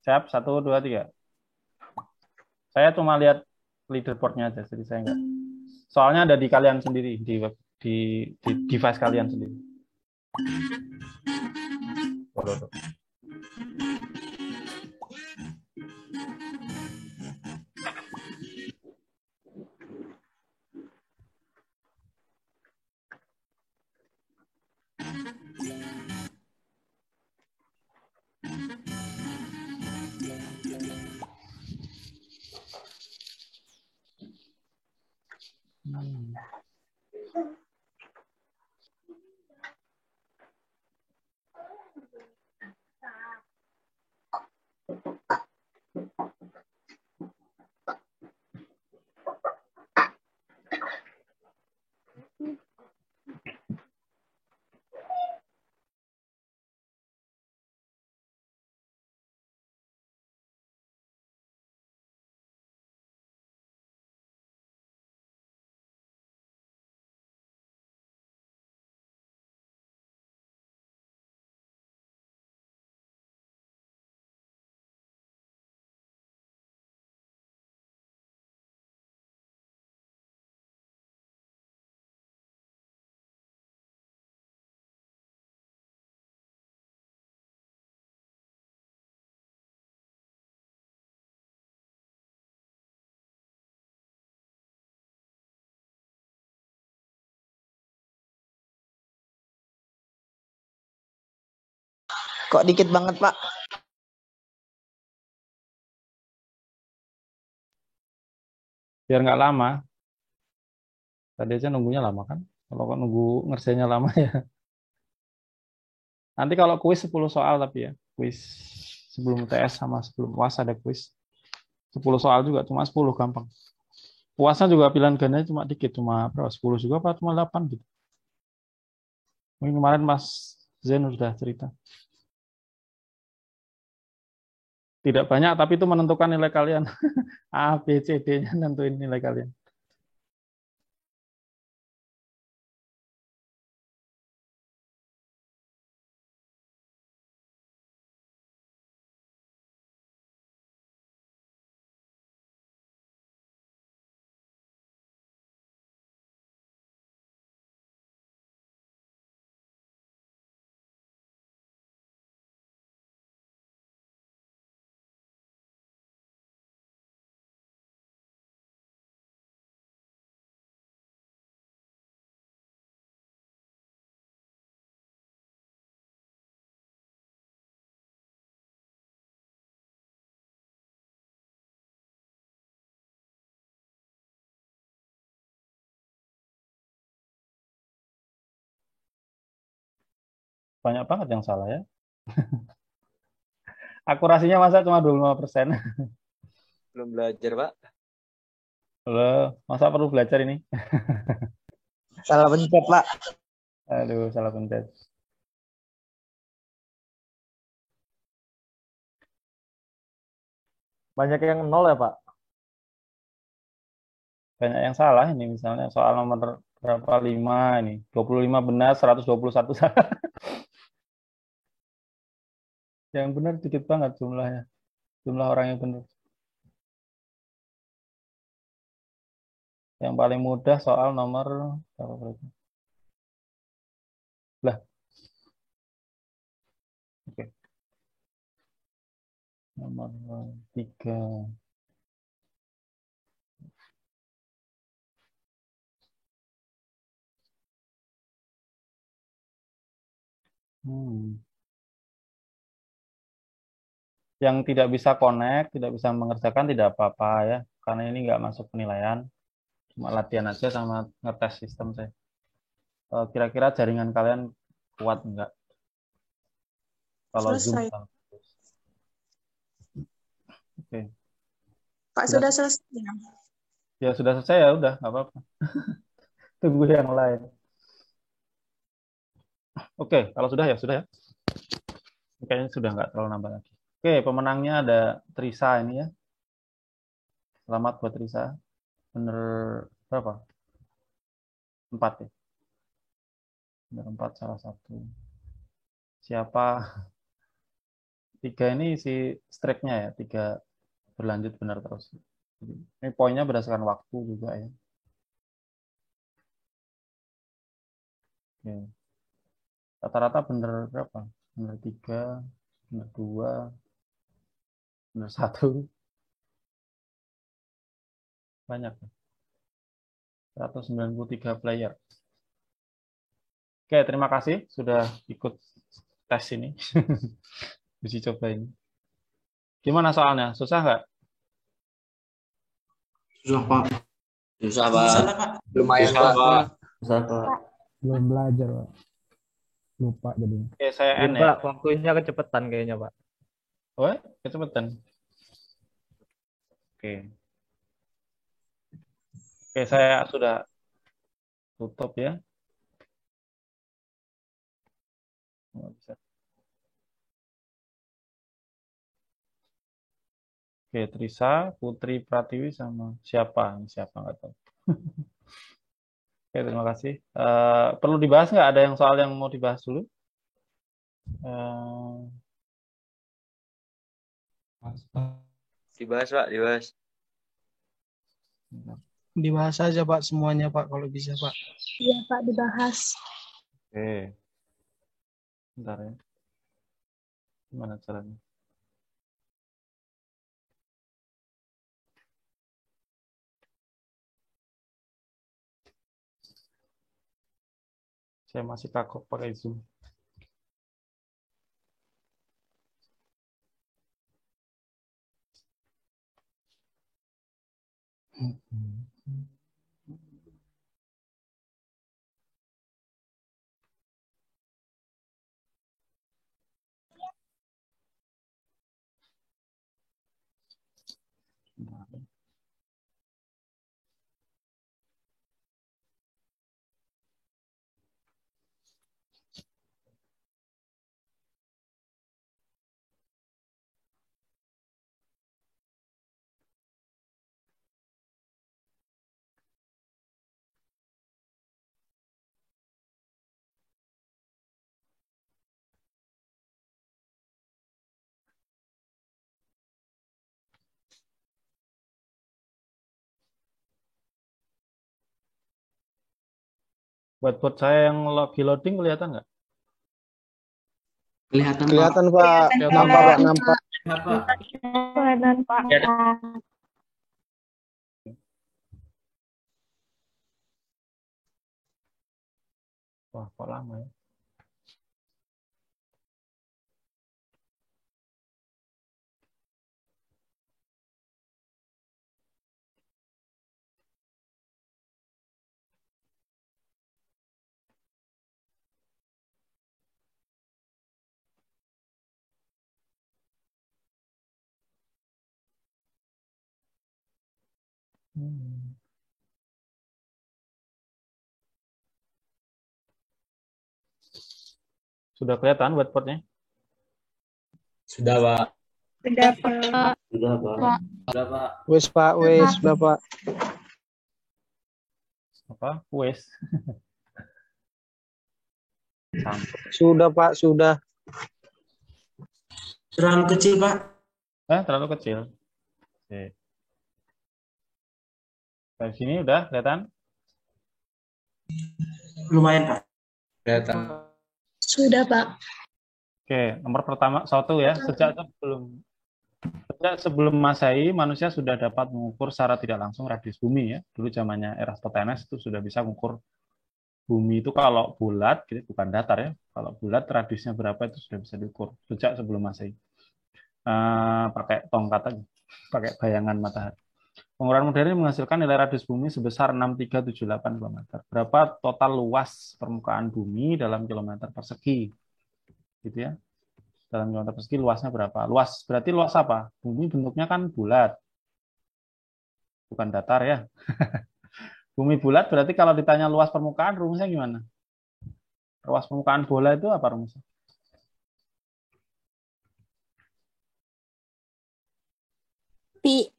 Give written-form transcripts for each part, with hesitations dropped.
Siap, 1, 2, 3. Saya cuma lihat leaderboardnya aja, jadi saya nggak. Soalnya ada di kalian sendiri, di web, di device kalian sendiri. Waduh, waduh. Hmm. Kok dikit banget, Pak? Biar nggak lama. Tadi aja nunggunya lama kan? Kalau nunggu ngerjainnya lama ya. Nanti kalau kuis 10 soal tapi ya. Kuis sebelum UTS sama sebelum UAS ada kuis. 10 soal juga, cuma 10 gampang. UASnya juga pilihan gandanya cuma dikit, cuma berapa? 10 juga apa cuma 8 gitu. Mungkin kemarin Mas Zen sudah cerita. Tidak banyak, tapi itu menentukan nilai kalian. A, B, C, D-nya nentuin nilai kalian. Banyak banget yang salah ya. Akurasinya masa cuma 25%. Belum belajar, Pak. Loh, masa perlu belajar ini? Salah pencet, Pak. Aduh, salah pencet. Banyak yang nol ya, Pak? Banyak yang salah ini, misalnya soal nomor berapa 5 ini. 25 benar, 121 salah. Yang benar dikit banget jumlahnya. Jumlah orang yang benar. Yang paling mudah soal nomor berapa berarti? Lah, oke. Nomor 3. Hmm. Yang tidak bisa connect, tidak bisa mengerjakan tidak apa-apa ya. Karena ini nggak masuk penilaian. Cuma latihan aja sama ngetes sistem saya. Kira-kira jaringan kalian kuat nggak? Kalau Zoom Selesai. kan. Oke. Pak Sudah, sudah selesai. ya sudah selesai ya udah nggak apa-apa. Tunggu yang lain. Oke, kalau sudah ya sudah ya. Kayaknya sudah nggak terlalu nambah lagi. Oke, pemenangnya ada Trisa ini ya. Selamat buat Trisa. Bener berapa? 4 ya. Bener 4 salah satu. Siapa Tiga ini si streaknya ya, tiga berlanjut benar terus. Ini poinnya berdasarkan waktu juga ya. Oke. Rata-rata benar berapa? Benar tiga, benar dua, benar satu, banyak. 193 player. Oke, terima kasih sudah ikut tes ini. Uji coba ini. Gimana soalnya? Susah nggak? Susah, Pak. Susah, Pak. Lumayan Susah, Pak. Pak. Susah, Pak. Belum belajar, Pak. Lupa jadinya. Oke, saya Iya, N ya. Pak, waktunya kecepatan kayaknya, Pak. Oh, kecepatan. Oke. Oke, saya sudah tutup ya. Nggak bisa. Oke, Trisa, Putri Pratiwi sama siapa? Siapa nggak tahu. Oke, terima kasih. Perlu dibahas nggak? Ada yang soal yang mau dibahas dulu? Dibahas, Pak, dibahas. Dibahas aja Pak semuanya Pak kalau bisa Pak. Iya Pak, dibahas. Oke. Bentar ya. Gimana caranya? Saya masih kagok pakai Zoom. Buat saya yang lagi loading kelihatan nggak? Kelihatan, Pak. Kelihatan Pak. Nampak Pak, nampak. Kelihatan Pak. Wah, kok lama ya? Sudah kelihatan whiteboard-nya? Sudah, Pak. Sudah Pak. Sudah, Pak. Sudah, Pak. Wes Pak, wes sudah Pak. Apa? Wes. Sampai. Sudah Pak, sudah. Terlalu kecil, Pak. Terlalu kecil. Oke. Dari sini udah kelihatan? Lumayan, Pak. Kelihatan. Sudah Pak. Oke, nomor pertama satu ya. Sejak sebelum Masehi, manusia sudah dapat mengukur secara tidak langsung radius bumi ya. Dulu zamannya Eratosthenes itu sudah bisa mengukur bumi itu kalau bulat, gitu, bukan datar ya. Kalau bulat radiusnya berapa itu sudah bisa diukur sejak sebelum Masehi. Pakai tongkat aja, pakai bayangan matahari. Pengukuran modern ini menghasilkan nilai radius bumi sebesar 6378 km. Berapa total luas permukaan bumi dalam kilometer persegi? Gitu ya. Dalam kilometer persegi luasnya berapa? Luas berarti luas apa? Bumi bentuknya kan bulat. Bukan datar ya. Bumi bulat berarti kalau ditanya luas permukaan rumusnya gimana? Luas permukaan bola itu apa rumusnya? Pi.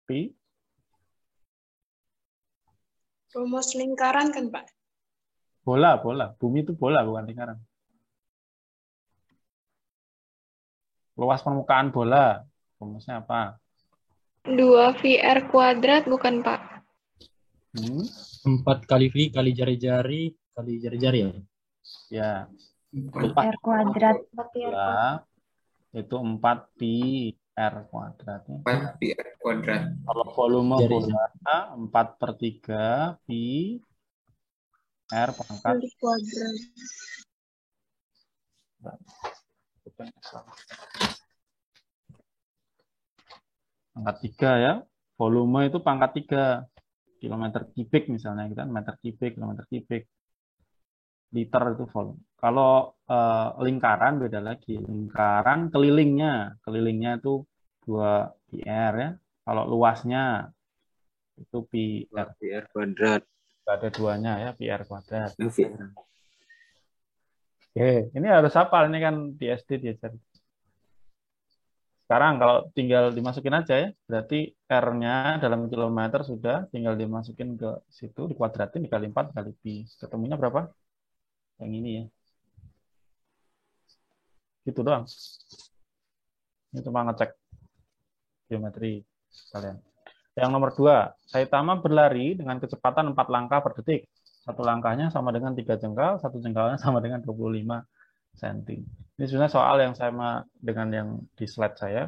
Pi? Rumus lingkaran kan Pak? Bola. Bumi itu bola bukan lingkaran. Luas permukaan bola. Rumusnya apa? 2 VR kuadrat bukan, Pak? Hmm? 4 kali V kali jari-jari kali jari-jari ya. Ya, R kuadrat. bola itu 4 pi R kuadratnya. 4 pi R kuadrat. Kalau volume Jari. bola 4/3 pi R pangkat Kuadrat. pangkat 3 ya. Volume itu pangkat 3 kilometer kubik misalnya, kita meter kubik, kilometer kubik. Liter itu volume. Kalau lingkaran beda lagi. Lingkaran kelilingnya itu 2 pi R ya. Kalau luasnya itu pi R. Pi R kuadrat. Nggak ada duanya ya, pi R kuadrat. Oke, ini harus hafal, ini kan di SD diajar. Sekarang kalau tinggal dimasukin aja ya, berarti R-nya dalam kilometer sudah, tinggal dimasukin ke situ, dikuadratin dikali 4 kali pi. Ketemunya berapa? Yang ini ya. Gitu doang. Ini cuma ngecek geometri kalian. Yang nomor 2, Saitama berlari dengan kecepatan 4 langkah per detik. Satu langkahnya sama dengan 3 jengkal, satu jengkalnya sama dengan 25 cm. Ini sebenarnya soal yang sama dengan yang di slide saya,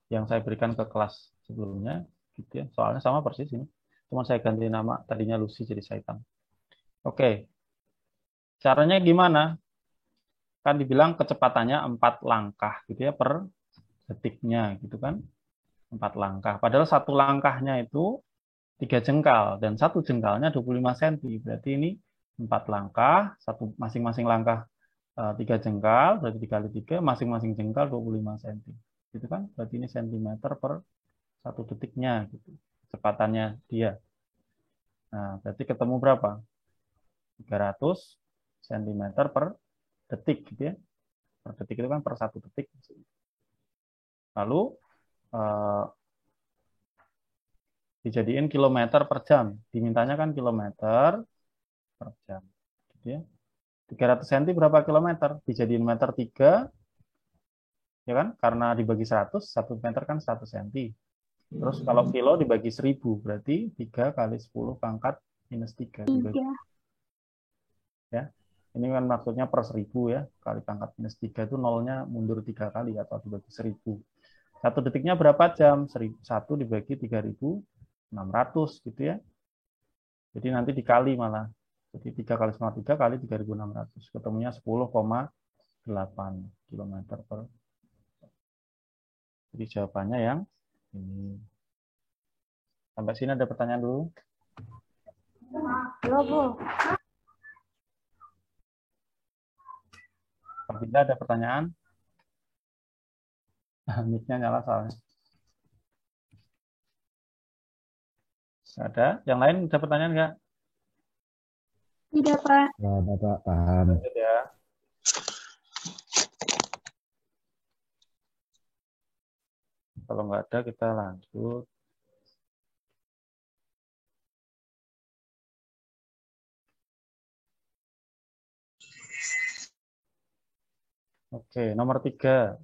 yang saya berikan ke kelas sebelumnya, gitu ya. Soalnya sama persis ini. Cuma saya ganti nama, tadinya Lucy jadi Saitama. Oke, caranya gimana? Kan dibilang kecepatannya 4 langkah, gitu ya, per detiknya, gitu kan? 4 langkah. Padahal satu langkahnya itu 3 jengkal dan satu jengkalnya 25 cm. Berarti ini 4 langkah, satu masing-masing langkah 3 jengkal, berarti dikali 3, masing-masing jengkal 25 cm. Gitu kan? Berarti ini centimeter per satu detiknya gitu. Kecepatannya dia. Nah, berarti ketemu berapa? 300 cm per detik gitu ya. Per detik itu kan per satu detik. Lalu dijadiin kilometer per jam. Dimintanya kan kilometer per jam. Gitu ya. 300 cm berapa kilometer? Dijadiin meter 3, ya kan? Karena dibagi 100, 1 meter kan 100 cm. Terus kalau kilo dibagi 1000, berarti 3 kali 10 pangkat minus 3. Dibagi. Ya. Ini kan maksudnya per 1000 ya. Kali pangkat minus 3 itu nolnya mundur 3 kali atau dibagi 1000. Satu detiknya berapa jam? 1 dibagi 3600 gitu ya. Jadi nanti dikali malah. Jadi 3 kali 3 kali 3600. Ketemunya 10,8 km per. Jadi jawabannya yang ini. Sampai sini ada pertanyaan dulu? Halo, Bu. Apabila ada pertanyaan? Mic-nya nyala soalnya. Ada? Yang lain ada pertanyaan nggak? Tidak, Pak. Nggak ada, Pak. Paham. Ya. Kalau nggak ada, kita lanjut. Oke, nomor 3.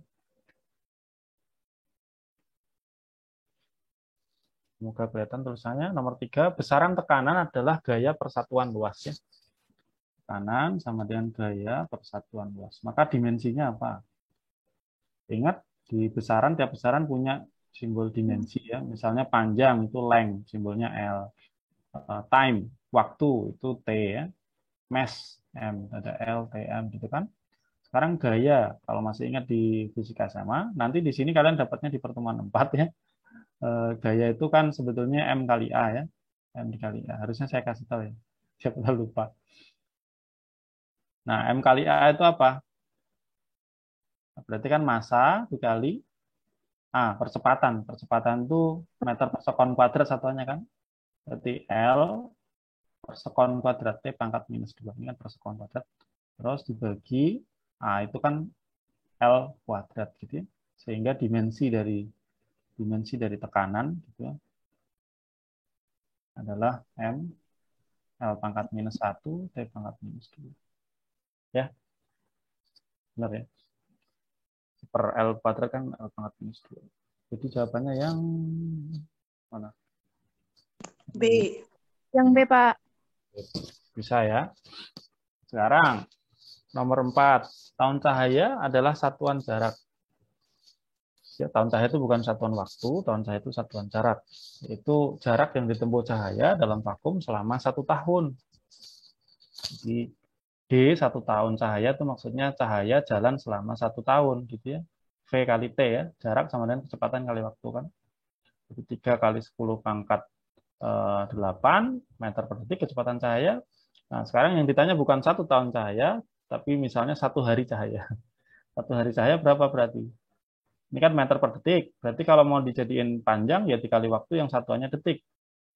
Semoga kelihatan tulisannya. Nomor 3, besaran tekanan adalah gaya persatuan luas. Ya. Tekanan sama dengan gaya persatuan luas. Maka dimensinya apa? Ingat, di besaran, tiap besaran punya simbol dimensi. Ya. Misalnya panjang itu length, simbolnya L. Time, waktu itu T. Ya. Mass, M. Ada L, T, M gitu kan. Sekarang gaya, kalau masih ingat di fisika sama, nanti di sini kalian dapatnya di pertemuan 4 ya. Gaya itu kan sebetulnya M kali A ya. M dikali A. Harusnya saya kasih tahu ya. Siapa tahu lupa. Nah, M kali A itu apa? Berarti kan massa dikali A, percepatan. Percepatan itu meter per sekon kuadrat satuannya kan. Berarti L per sekon kuadrat, T pangkat minus 2. Ini kan per sekon kuadrat. Terus dibagi A itu kan L kuadrat gitu ya. Sehingga dimensi dari tekanan gitu ya, adalah M L pangkat minus 1 T pangkat minus 2. Ya. Benar ya? Per L kuadrat kan L pangkat minus 2. Jadi jawabannya yang mana? B. Yang B, Pak. Bisa ya. Sekarang nomor 4. Tahun cahaya adalah satuan jarak. Ya, tahun cahaya itu bukan satuan waktu, tahun cahaya itu satuan jarak. Itu jarak yang ditempuh cahaya dalam vakum selama 1 tahun. Jadi D 1 tahun cahaya itu maksudnya cahaya jalan selama 1 tahun gitu ya. V kali T ya, jarak sama dengan kecepatan kali waktu kan. Jadi 3 kali 10 pangkat 8 meter per detik kecepatan cahaya. Nah, sekarang yang ditanya bukan 1 tahun cahaya, tapi misalnya 1 hari cahaya. 1 hari cahaya berapa berarti? Ini kan meter per detik. Berarti kalau mau dijadiin panjang, ya dikali waktu yang satuannya detik.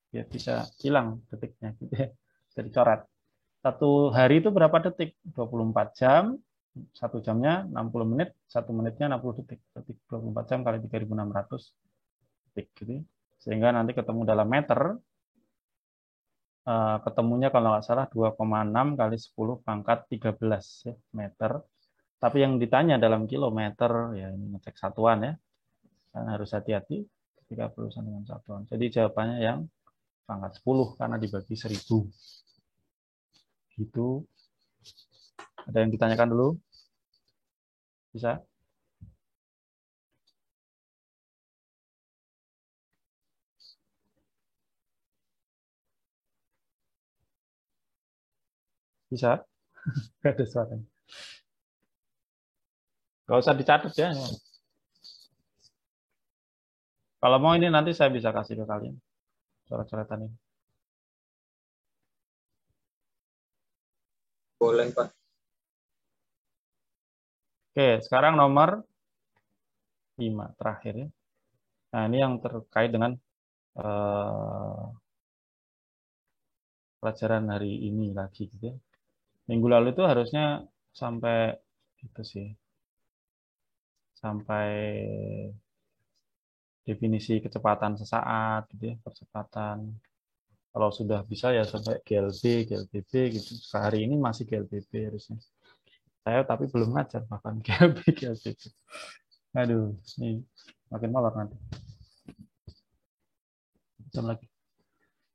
Ya bisa hilang detiknya. Gitu ya. Bisa dicoret. 1 hari itu berapa detik? 24 jam. 1 jamnya 60 menit. 1 menitnya 60 detik. Berarti 24 jam kali 3.600 detik. Gitu. Sehingga nanti ketemu dalam meter. Ketemunya kalau nggak salah 2,6 kali 10 pangkat 13 ya, meter. Tapi yang ditanya dalam kilometer, ya ini ngecek satuan ya. Dan harus hati-hati ketika berurusan dengan satuan. Jadi jawabannya yang pangkat 10 karena dibagi 1000. Gitu. Ada yang ditanyakan dulu? Bisa? Bisa? Gak ada suaranya. Gak usah dicatat ya. Kalau mau ini nanti saya bisa kasih ke kalian. Coret-coretan ini. Boleh, Pak. Oke, sekarang nomor 5 terakhir ya. Nah, ini yang terkait dengan pelajaran hari ini lagi gitu ya. Minggu lalu itu harusnya sampai itu sih. Sampai definisi kecepatan sesaat gitu ya, percepatan. Kalau sudah bisa ya sampai GLB, GLBB gitu. Sehari ini masih GLBB harusnya. Saya tapi belum ngajar bahkan GLB, GLBB. Aduh, ini makin molor nanti. Jam lagi.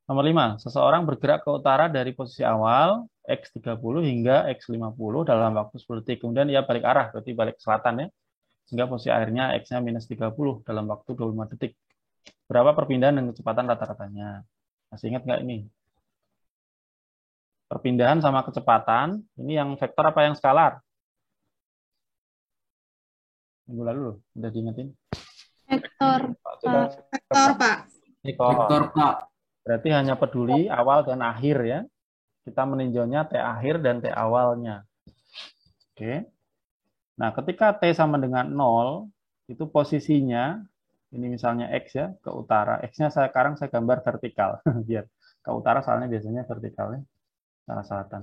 Nomor 5, seseorang bergerak ke utara dari posisi awal X30 hingga X50 dalam waktu 10 detik. Kemudian ia balik arah, berarti balik ke selatan ya. Sehingga posisi akhirnya X-nya minus 30 dalam waktu 25 detik. Berapa perpindahan dan kecepatan rata-ratanya? Masih ingat nggak ini? Perpindahan sama kecepatan, ini yang vektor apa yang skalar? Minggu lalu udah diingetin. Vektor. Vektor, Pak. Vektor, Pak. Berarti hanya peduli awal dan akhir ya. Kita meninjaunya T akhir dan T awalnya. Oke. Nah, ketika T sama dengan 0, itu posisinya, ini misalnya X ya, ke utara. X-nya sekarang saya gambar vertikal. Biar ke utara soalnya biasanya vertikal ya. Ke arah selatan.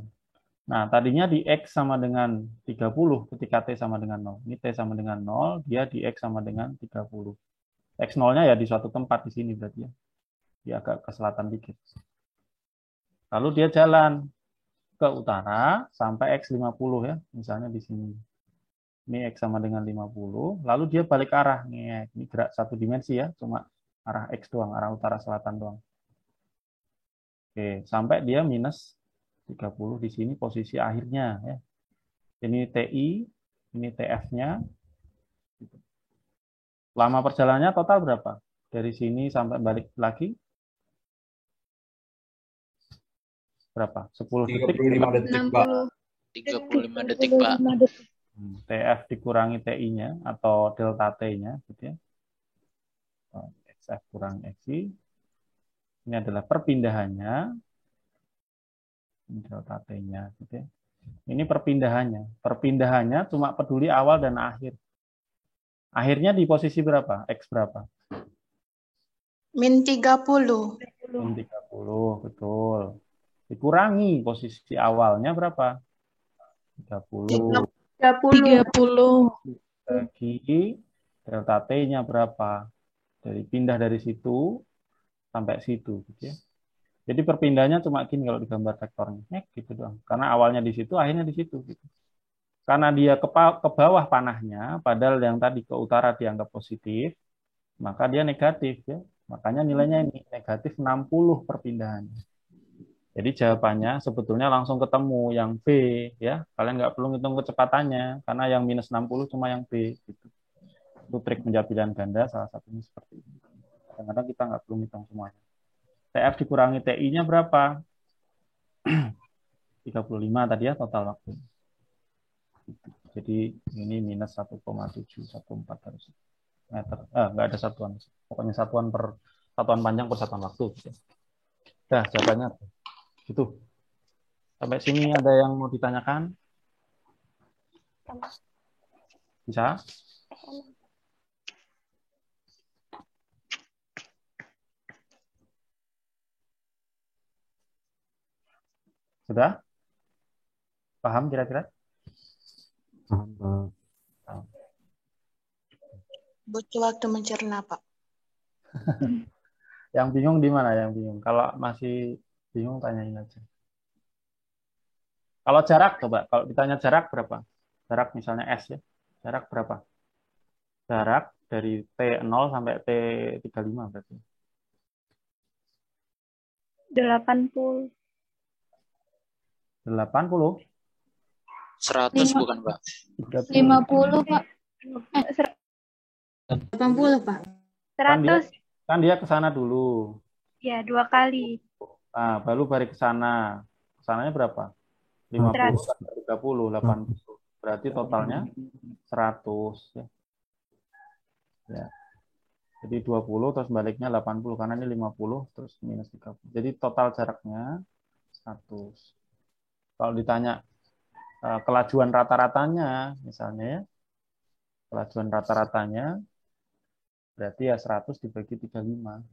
Nah, tadinya di X sama dengan 30 ketika T sama dengan 0. Ini T sama dengan 0, dia di X sama dengan 30. X0-nya ya di suatu tempat di sini berarti ya. Dia agak ke selatan dikit. Lalu dia jalan ke utara sampai X50 ya, misalnya di sini. Ini X sama dengan 50, lalu dia balik arah. Nih, ini gerak satu dimensi ya, cuma arah X doang, arah utara selatan doang. Oke, sampai dia minus 30 di sini posisi akhirnya ya. Ini TI, ini TF-nya. Lama perjalanannya total berapa? Dari sini sampai balik lagi berapa? 10 detik. 35 detik, Pak. 35 detik, Pak. TF dikurangi TI-nya atau delta T-nya gitu ya. XF kurang XI. Ini adalah perpindahannya. Ini delta T-nya gitu ya. Ini perpindahannya. Perpindahannya cuma peduli awal dan akhir. Akhirnya di posisi berapa? X berapa? Min 30. Min 30, betul. Dikurangi posisi awalnya berapa? 30. 30. Bagi delta T-nya berapa? Pindah dari situ sampai situ gitu ya. Jadi perpindahannya cuma gini kalau digambar vektornya, gitu doang. Karena awalnya di situ, akhirnya di situ gitu. Karena dia ke bawah panahnya, padahal yang tadi ke utara dianggap positif, maka dia negatif ya. Makanya nilainya ini negatif 60 perpindahannya. Jadi jawabannya sebetulnya langsung ketemu yang B ya. Kalian nggak perlu ngitung kecepatannya karena yang minus 60 cuma yang B gitu. Itu trik menjawab pilihan ganda salah satunya seperti ini. Kadang-kadang kita nggak perlu ngitung semuanya. TF dikurangi TI-nya berapa? 35 tadi ya total waktu. Jadi ini minus 1,714 harus meter. Nggak ada satuan. Pokoknya satuan panjang per satuan waktu. Nah, jawabannya itu. Sampai sini ada yang mau ditanyakan? Bisa? Sudah? Paham kira-kira? Butuh waktu mencerna, Pak. Yang bingung di mana yang bingung? Kalau masih bingung tanyain aja. Kalau jarak coba, kalau ditanya jarak berapa? Jarak misalnya S ya. Jarak berapa? Jarak dari T0 sampai T35 berarti. 80. 80? 100 bukan, Pak? 50, Pak. 80, Pak. 100. Kan dia ke sana dulu. Ya, 2 kali. Nah, baru balik ke sana. Kesananya berapa? 50, 30, 80. Berarti totalnya 100 ya. Ya. Jadi 20 terus baliknya 80 karena ini 50 terus minus 30. Jadi total jaraknya 100. Kalau ditanya kelajuan rata-ratanya misalnya ya. Kelajuan rata-ratanya berarti ya 100 dibagi 35.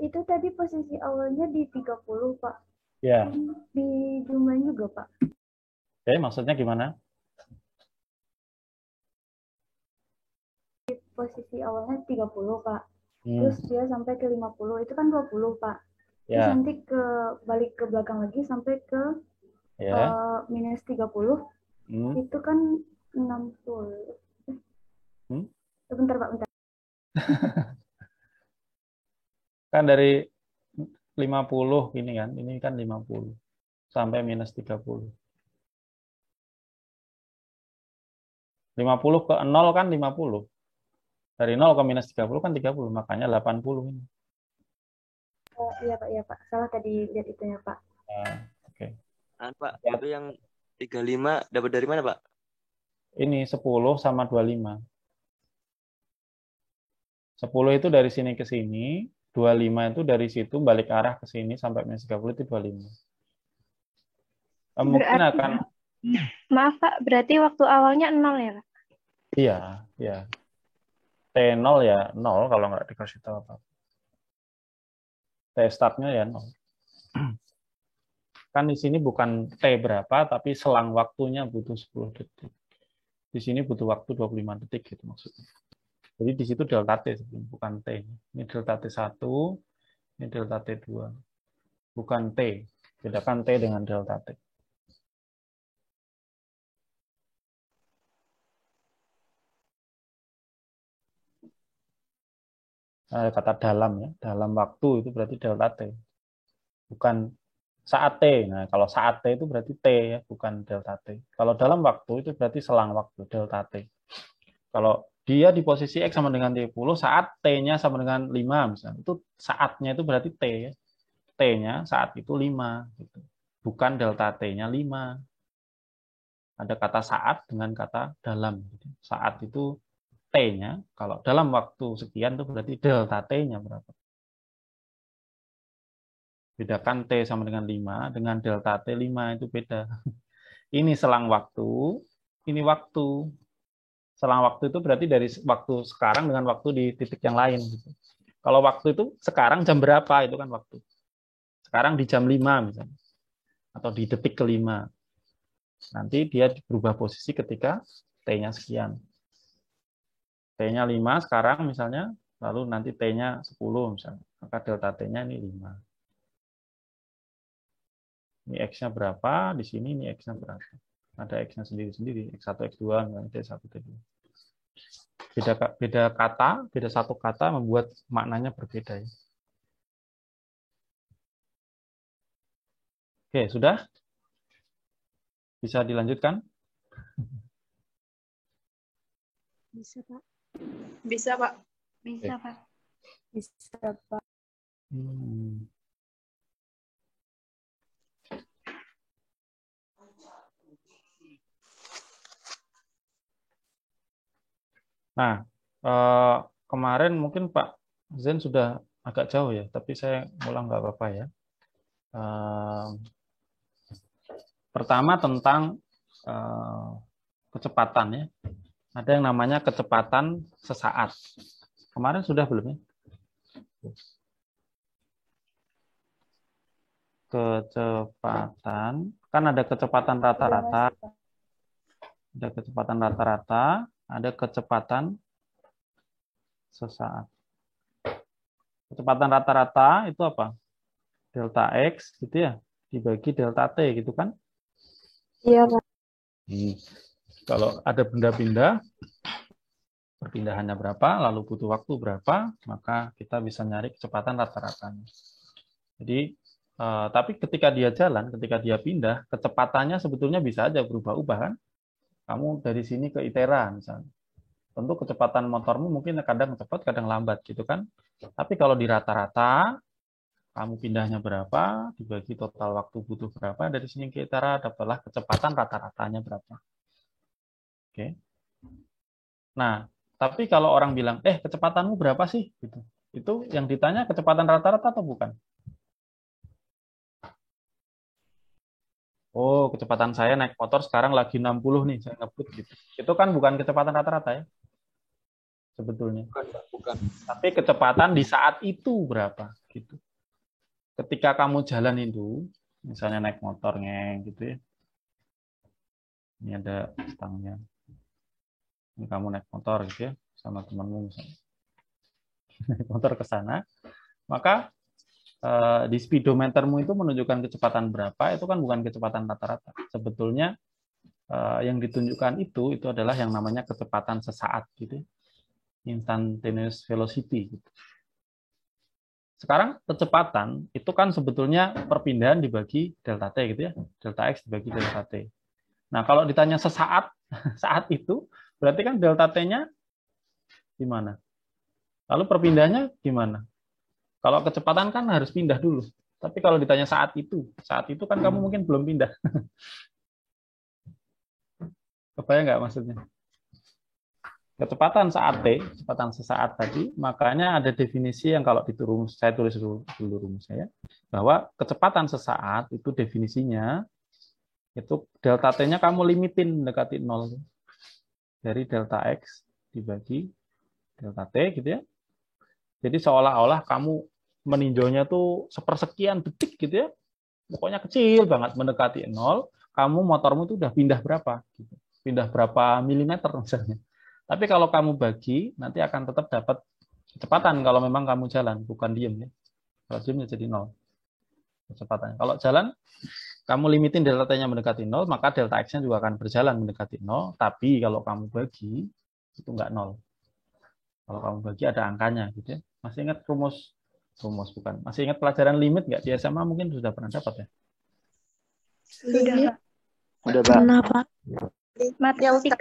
Itu tadi posisi awalnya di 30, Pak. Ya. Di jumlahin juga, Pak. Oke, maksudnya gimana? Di posisi awalnya 30, Pak. Terus dia sampai ke 50, itu kan 20, Pak. Terus nanti balik ke belakang lagi sampai ke minus 30. Itu kan 60. Bentar, Pak, bentar. Kan dari 50 ini kan 50 sampai minus 30. 50 ke 0 kan 50. Dari 0 ke minus 30 kan 30, makanya 80 ini. Iya Pak. Salah tadi lihat itunya, Pak. Oke. Pak, itu yang 35 dapat dari mana, Pak? Ini 10 sama 25. 10 itu dari sini ke sini, 25 itu dari situ balik arah ke sini sampai minus 30 itu 25. Mungkin akan... Maaf, Pak. Berarti waktu awalnya 0 ya, Pak? Iya. T0 ya 0 kalau nggak dikasih tahu apa. T startnya ya 0. Kan di sini bukan T berapa, tapi selang waktunya butuh 10 detik. Di sini butuh waktu 25 detik gitu maksudnya. Jadi di situ delta T sebelum, bukan T. Ini delta T1, ini delta T2. Bukan T. Bedakan T dengan delta T. Kata dalam ya, dalam waktu itu berarti delta T. Bukan saat T. Nah, kalau saat T itu berarti T ya, bukan delta T. Kalau dalam waktu itu berarti selang waktu, delta T. Kalau dia di posisi X sama dengan 30, saat T-nya sama dengan 5 misalnya. Itu saatnya itu berarti T ya. T-nya saat itu 5 gitu. Bukan delta T-nya 5. Ada kata saat dengan kata dalam gitu. Saat itu T-nya, kalau dalam waktu sekian itu berarti delta T-nya berapa. Bedakan T sama dengan 5, dengan delta T 5 itu beda. Ini selang waktu, ini waktu. Selang waktu itu berarti dari waktu sekarang dengan waktu di titik yang lain. Gitu. Kalau waktu itu sekarang jam berapa, itu kan waktu. Sekarang di jam 5 misalnya. Atau di detik ke-5. Nanti dia berubah posisi ketika T-nya sekian. T-nya 5 sekarang misalnya, lalu nanti T-nya 10 misalnya. Maka delta T-nya ini 5. Ini X-nya berapa, di sini ini X-nya berapa. Ada X-nya sendiri-sendiri, X1, X2, T1, T2. Beda kata, beda satu kata membuat maknanya berbeda. Ya. Oke, sudah? Bisa dilanjutkan? Bisa, Pak. Bisa, Pak. Bisa, Pak. Bisa, Pak. Nah, kemarin mungkin Pak Zen sudah agak jauh ya, tapi saya ulang nggak apa-apa ya. Pertama tentang kecepatan ya. Ada yang namanya kecepatan sesaat. Kemarin sudah belum ya? Kecepatan, kan ada kecepatan rata-rata. Ada kecepatan rata-rata, ada kecepatan sesaat. Kecepatan rata-rata itu apa? Delta X gitu ya, dibagi delta T gitu kan? Iya, Pak. Kalau ada benda pindah, perpindahannya berapa, lalu butuh waktu berapa, maka kita bisa nyari kecepatan rata-ratanya. Jadi, tapi ketika dia jalan, ketika dia pindah, kecepatannya sebetulnya bisa aja berubah-ubah kan? Kamu dari sini ke ITERA misalnya. Tentu kecepatan motormu mungkin kadang cepat, kadang lambat gitu kan. Tapi kalau di rata-rata, kamu pindahnya berapa, dibagi total waktu butuh berapa, dari sini ke ITERA dapatlah kecepatan rata-ratanya berapa. Oke. Nah, tapi kalau orang bilang, kecepatanmu berapa sih? Gitu. Itu yang ditanya kecepatan rata-rata atau bukan? Oh, kecepatan saya naik motor sekarang lagi 60 nih, saya ngebut gitu. Itu kan bukan kecepatan rata-rata ya? Sebetulnya. Bukan. Tapi kecepatan di saat itu berapa gitu. Ketika kamu jalan itu, misalnya naik motor gitu ya. Ini ada stangnya. Ini kamu naik motor gitu ya, sama temanmu misalnya. Naik motor ke sana, maka di speedometermu itu menunjukkan kecepatan berapa, itu kan bukan kecepatan rata-rata. Sebetulnya yang ditunjukkan itu adalah yang namanya kecepatan sesaat gitu. Instantaneous velocity gitu. Sekarang kecepatan itu kan sebetulnya perpindahan dibagi delta T gitu ya. Delta X dibagi delta T. Nah, kalau ditanya sesaat, saat itu berarti kan delta T-nya gimana? Lalu perpindahannya gimana? Kalau kecepatan kan harus pindah dulu. Tapi kalau ditanya saat itu kan kamu mungkin belum pindah. Kebayang nggak maksudnya? Kecepatan saat T, kecepatan sesaat tadi, makanya ada definisi yang kalau saya tulis dulu rumusnya ya, bahwa kecepatan sesaat itu definisinya, itu delta T-nya kamu limitin mendekati 0. Dari delta X dibagi delta T gitu ya. Jadi seolah-olah kamu meninjaunya tuh sepersekian detik gitu ya. Pokoknya kecil banget mendekati 0, kamu motormu tuh udah pindah berapa gitu. Pindah berapa milimeter misalnya. Tapi kalau kamu bagi, nanti akan tetap dapat kecepatan kalau memang kamu jalan, bukan diem ya. Kalau diem jadi 0 kecepatannya. Kalau jalan, kamu limitin delta T-nya mendekati 0, maka delta X-nya juga akan berjalan mendekati 0. Tapi kalau kamu bagi, itu nggak 0. Kalau kamu bagi ada angkanya gitu ya. Masih ingat rumus bukan? Masih ingat pelajaran limit nggak di SMA? Mungkin sudah pernah dapat ya? Sudah, Pak. Udah, Pak. Kenapa? Matematika.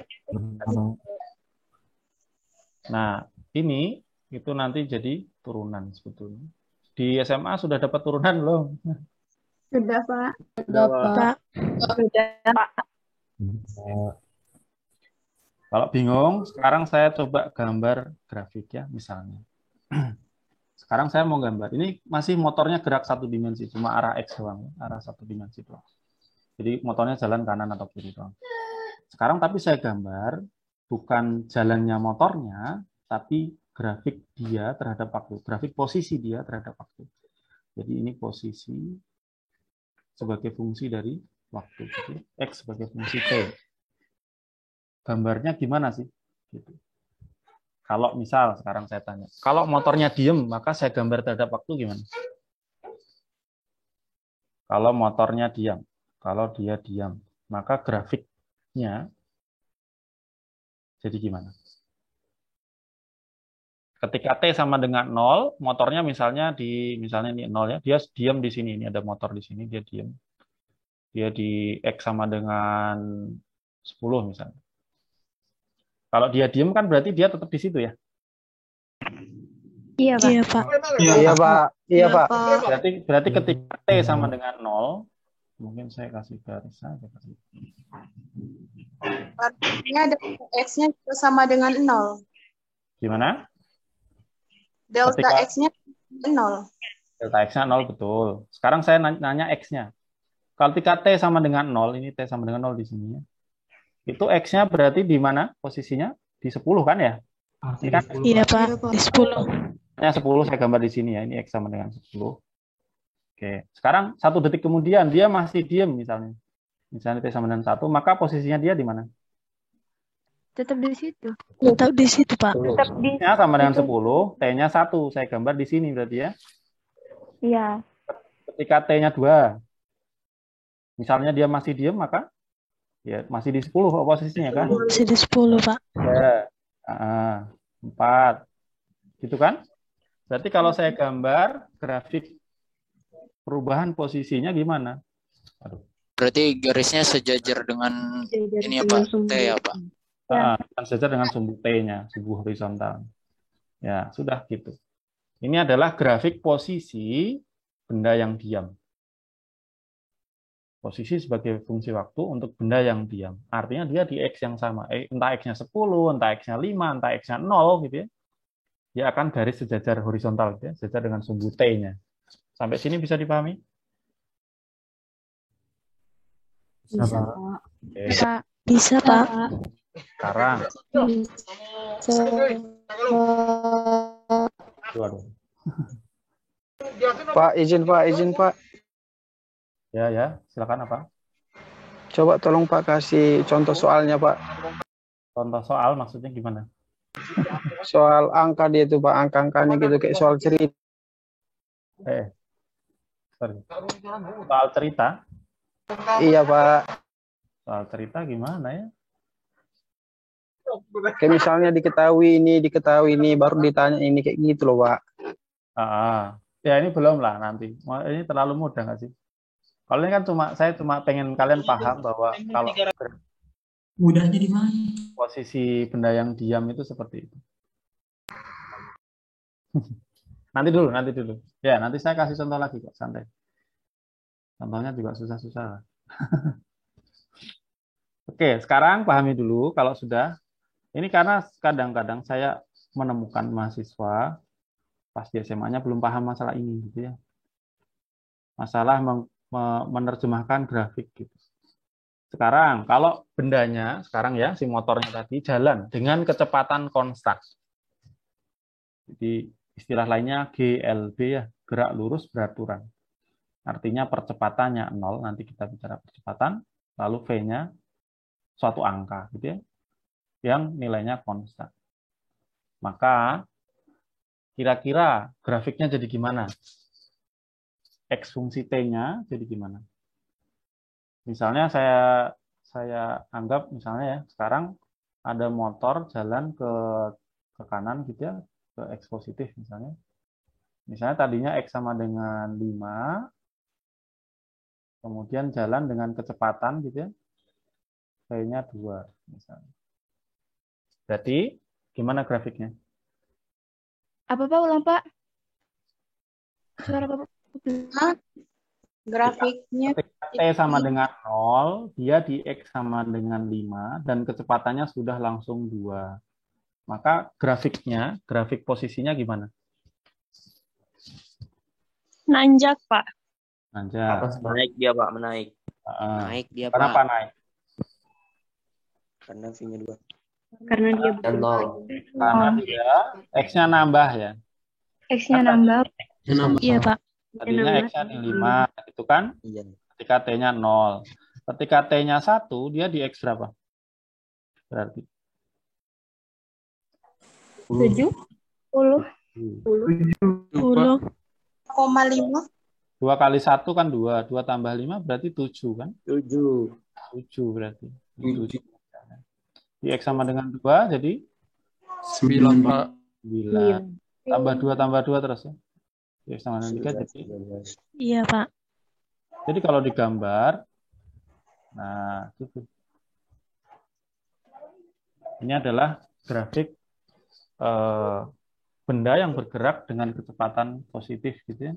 Nah, ini itu nanti jadi turunan sebetulnya. Di SMA sudah dapat turunan belum? Sudah, Pak. Sudah, Pak. Sudah, Pak. Kalau bingung, sekarang saya coba gambar grafik ya, misalnya. Sekarang saya mau gambar. Ini masih motornya gerak satu dimensi, cuma arah X doang, arah satu dimensi doang. Jadi motornya jalan kanan atau kiri doang. Sekarang tapi saya gambar bukan jalannya motornya, tapi grafik dia terhadap waktu, grafik posisi dia terhadap waktu. Jadi ini posisi sebagai fungsi dari waktu, gitu. X sebagai fungsi T. Gambarnya gimana sih? Gitu. Kalau misal sekarang saya tanya, kalau motornya diem, maka saya gambar terhadap waktu gimana? Kalau motornya diam. Kalau dia diam, maka grafiknya jadi gimana? Ketika T sama dengan 0, motornya misalnya ini 0 ya, dia diam di sini, ini ada motor di sini, dia diam. Dia di X sama dengan 10 misalnya. Kalau dia diam kan berarti dia tetap di situ ya? Iya, Pak. Iya, Pak. Iya, Pak. Iya, Pak. Berarti ketika T sama dengan 0, mungkin saya kasih garis saja. Artinya delta X-nya sama dengan 0. Gimana? Delta X-nya 0. Delta X-nya 0, betul. Sekarang saya nanya X-nya. Kalau ketika T sama dengan 0, ini T sama dengan 0 di sini ya. Itu X-nya berarti di mana posisinya? Di 10 kan ya? Ini kan? Iya, Pak. Di 10. Ya, 10 saya gambar di sini ya. Ini X sama dengan 10. Oke. Sekarang 1 detik kemudian dia masih diam misalnya. Misalnya T sama dengan 1, maka posisinya dia di mana? Tetap di situ. Tetap di situ, Pak. Tetap di T-nya sama dengan 10, T-nya 1. Saya gambar di sini berarti ya. Iya. Ketika T-nya 2, misalnya dia masih diam, maka ya masih di 10 posisinya kan? Masih di 10, Pak. Ya. 4. Gitu kan? Berarti kalau saya gambar grafik perubahan posisinya gimana? Aduh. Berarti garisnya sejajar dengan ini ya, Pak? T ya, Pak? Kan sejajar dengan sumbu T-nya, sumbu horizontal. Ya, sudah gitu. Ini adalah grafik posisi benda yang diam. Posisi sebagai fungsi waktu untuk benda yang diam. Artinya dia di X yang sama. Entah X-nya 10, entah X-nya 5, entah X-nya 0, gitu ya. Dia akan garis sejajar horizontal, gitu ya, sejajar dengan sumbu T-nya. Sampai sini bisa dipahami? Bisa, Pak. Bisa, bisa, Pak. Sekarang. Waduh. Pak, izin Pak. Ya, silakan apa? Coba tolong Pak kasih contoh soalnya, Pak. Contoh soal maksudnya gimana? Soal angka dia itu, Pak, angka-angkanya gitu kayak soal cerita. Sorry. Soal cerita? Iya, Pak. Soal cerita gimana ya? Kayak misalnya diketahui ini, baru ditanya ini kayak gitu loh, Pak. Ya ini belum lah nanti. Ini terlalu mudah nggak sih? Kalau ini kan saya cuma pengen kalian paham bahwa kalau mudahnya di mana? Posisi benda yang diam itu seperti itu. Nanti dulu. Ya, nanti saya kasih contoh lagi kok, santai. Contohnya juga susah-susah. Oke, sekarang pahami dulu kalau sudah. Ini karena kadang-kadang saya menemukan mahasiswa pas di SMA-nya belum paham masalah ini gitu ya. Masalah menerjemahkan grafik gitu. Sekarang kalau bendanya sekarang ya si motornya tadi jalan dengan kecepatan konstan. Jadi istilah lainnya GLB ya, gerak lurus beraturan. Artinya percepatannya 0, nanti kita bicara percepatan, lalu V-nya suatu angka gitu ya, yang nilainya konstan. Maka kira-kira grafiknya jadi gimana? X fungsi T-nya jadi gimana? Misalnya saya anggap misalnya ya, sekarang ada motor jalan ke kanan gitu ya, ke X positif misalnya. Misalnya tadinya X sama dengan 5, kemudian jalan dengan kecepatan gitu ya, V-nya 2 misalnya. Berarti gimana grafiknya? Apa Pak, ulang Pak? Suara Bapak. Grafiknya ketika T sama dengan 0, dia di X sama dengan 5, dan kecepatannya sudah langsung 2. Maka grafik posisinya gimana? Nanjak, Pak. Nanjak. Menaik dia, Pak, menaik. Naik dia, Pak. Kenapa naik? Karena V-nya 2. Karena dia dan 0. Karena dia X-nya nambah ya. X-nya nambah. Iya, Pak. Tadinya X-nya di 5, itu kan? Iya. Ketika T-nya 0. Ketika T-nya 1, dia di X berapa? Berarti 7. 10. 0,5. 2 kali 1 kan 2. 2 tambah 5 berarti 7 kan? 7. 7 berarti. 7. Di X sama dengan 2, jadi 9, Pak. 9. Tambah 2 terus ya. Di X sama dengan 3 jadi. Iya, Pak. Jadi kalau digambar, nah gitu. Ini adalah grafik benda yang bergerak dengan kecepatan positif gitu ya.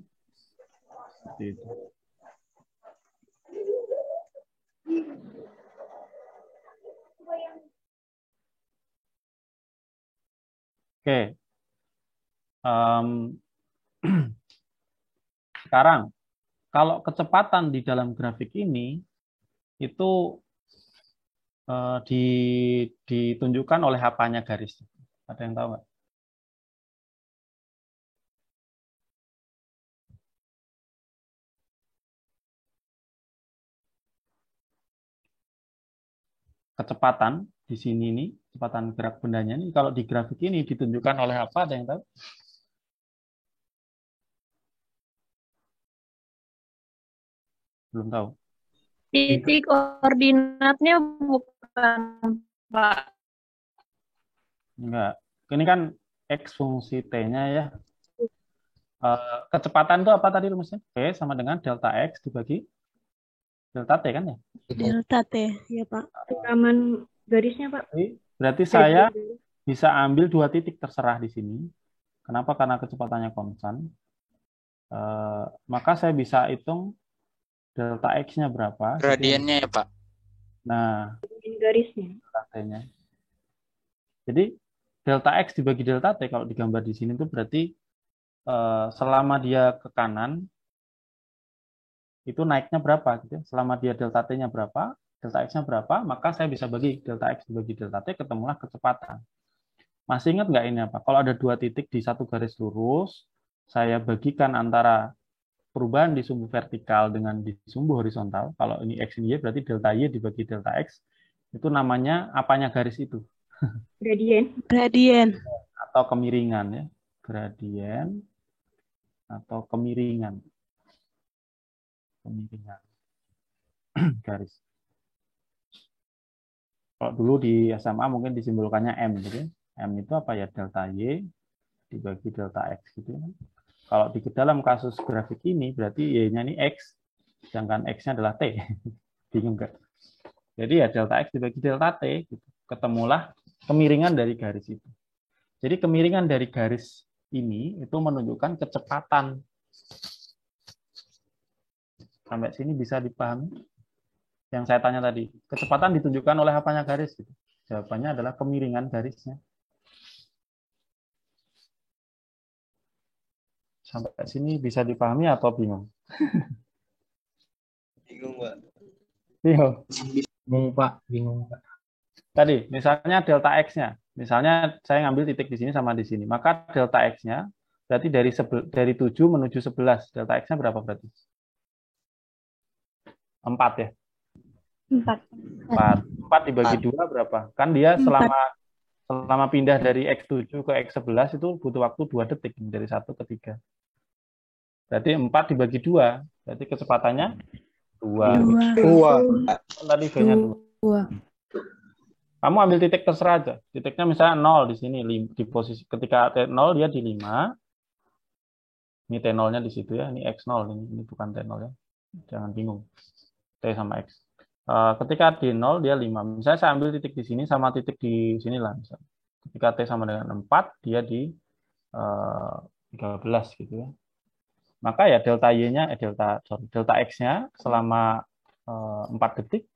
Seperti itu. Oke. Sekarang, kalau kecepatan di dalam grafik ini itu ditunjukkan oleh apanya garis? Ada yang tahu nggak? Kecepatan di sini nih, kecepatan gerak bendanya ini kalau di grafik ini ditunjukkan oleh apa? Ada yang tahu? Belum tahu. Titik koordinatnya bukan, Pak. Enggak. Ini kan X fungsi T-nya ya. Kecepatan itu apa tadi rumusnya? P sama dengan delta X dibagi delta T kan ya? Delta T, ya Pak. Rekaman garisnya, Pak. Berarti saya bisa ambil 2 titik terserah di sini. Kenapa? Karena kecepatannya konstan. Maka saya bisa hitung delta X-nya berapa. Gradiennya ya, Pak. Nah, garisnya. Delta T-nya. Jadi delta X dibagi delta T kalau digambar di sini itu berarti selama dia ke kanan itu naiknya berapa gitu ya. Selama dia delta T-nya berapa, delta X-nya berapa, maka saya bisa bagi delta X dibagi delta T, ketemulah kecepatan. Masih ingat nggak ini apa? Kalau ada 2 titik di satu garis lurus, saya bagikan antara perubahan di sumbu vertikal dengan di sumbu horizontal. Kalau ini X ini Y, berarti delta Y dibagi delta X. Itu namanya apanya garis itu? Gradien. Atau kemiringan ya. Gradien atau kemiringan. Kemiringan. Garis. Kalau dulu di SMA mungkin disimbolkannya M gitu ya. M itu apa ya? Delta Y dibagi delta X gitu ya. Kalau di dalam kasus grafik ini berarti Y-nya ini X, sedangkan X-nya adalah T. Bingung nggak? Jadi ya delta X dibagi delta T, gitu. Ketemulah kemiringan dari garis itu. Jadi kemiringan dari garis ini itu menunjukkan kecepatan. Sampai sini bisa dipahami? Yang saya tanya tadi, kecepatan ditunjukkan oleh apanya garis? Gitu. Jawabannya adalah kemiringan garisnya. Sampai sini bisa dipahami atau bingung? Bingung, Pak. Bingung. Bingung, Pak. Bingung, Pak. Tadi, misalnya delta X-nya. Misalnya saya ngambil titik di sini sama di sini. Maka delta X-nya berarti dari 7 menuju 11. Delta X-nya berapa berarti? 4 ya? 4 dibagi 2 berapa? Kan dia selama pindah dari X7 ke X11 itu butuh waktu 2 detik. Dari 1 ke 3. Berarti 4 dibagi 2. Berarti kecepatannya 2. Tadi V-nya 2. Kamu ambil titik terserah aja. Titiknya misalnya 0 di sini. Di posisi ketika T0 dia di 5. Ini T0-nya di situ ya. Ini X0. Ini bukan T0 ya. Jangan bingung. T sama X. Ketika di 0 dia 5. Misalnya saya ambil titik di sini sama titik di sini lah. Misalnya. Ketika T sama dengan 4 dia di 13 gitu ya. Maka ya delta Y-nya delta X-nya selama 4 detik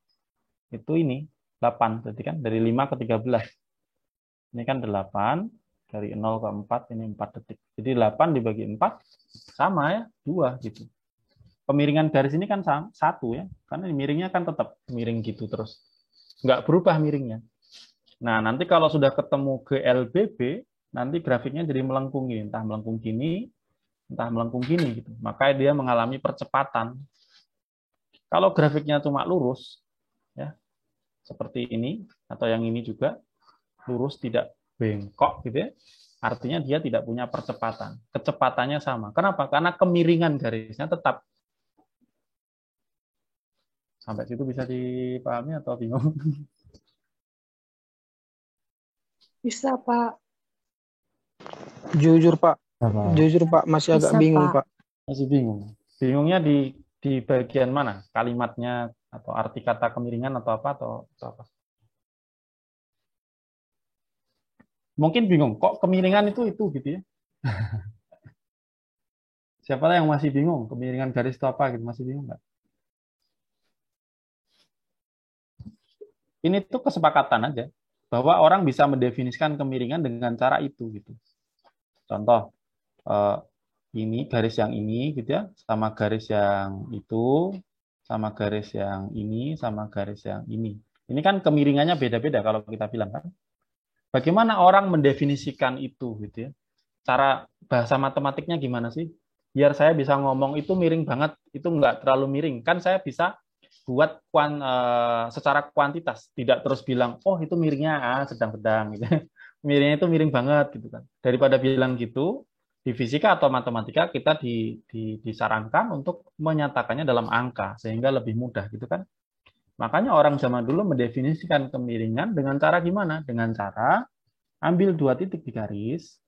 itu ini 8. Berarti kan dari 5 ke 13. Ini kan 8 dari 0 ke 4 ini 4 detik. Jadi 8 dibagi 4 sama ya 2 gitu. Kemiringan garis ini kan 1 ya. Karena miringnya kan tetap miring gitu terus. Nggak berubah miringnya. Nah, nanti kalau sudah ketemu GLBB, nanti grafiknya jadi melengkung gini, entah melengkung gini, entah melengkung gini gitu. Maka dia mengalami percepatan. Kalau grafiknya cuma lurus ya, seperti ini atau yang ini juga lurus tidak bengkok gitu ya. Artinya dia tidak punya percepatan. Kecepatannya sama. Kenapa? Karena kemiringan garisnya tetap Sampai situ bisa dipahami atau bingung? Bisa, Pak. Jujur Pak, Apa? jujur Pak, masih agak Bisa, bingung Pak. Pak. Masih bingung. Bingungnya di bagian mana? Kalimatnya atau arti kata kemiringan atau apa atau apa? Mungkin bingung, kok kemiringan itu gitu ya? Siapa yang masih bingung? Kemiringan garis itu apa gitu? Masih bingung nggak? Ini tuh kesepakatan aja bahwa orang bisa mendefinisikan kemiringan dengan cara itu gitu. Contoh, ini garis yang ini gitu ya, sama garis yang itu, sama garis yang ini, sama garis yang ini. Ini kan kemiringannya beda-beda kalau kita bilang kan. Bagaimana orang mendefinisikan itu gitu ya? Cara bahasa matematiknya gimana sih? Biar saya bisa ngomong itu miring banget, itu nggak terlalu miring. Kan saya bisa buat secara kuantitas, tidak terus bilang, oh itu miringnya sedang-sedang gitu. Miringnya itu miring banget gitu kan. Daripada bilang gitu, di fisika atau matematika kita disarankan untuk menyatakannya dalam angka sehingga lebih mudah gitu kan. Makanya orang zaman dulu mendefinisikan kemiringan dengan cara gimana? Dengan cara ambil 2 titik di garis,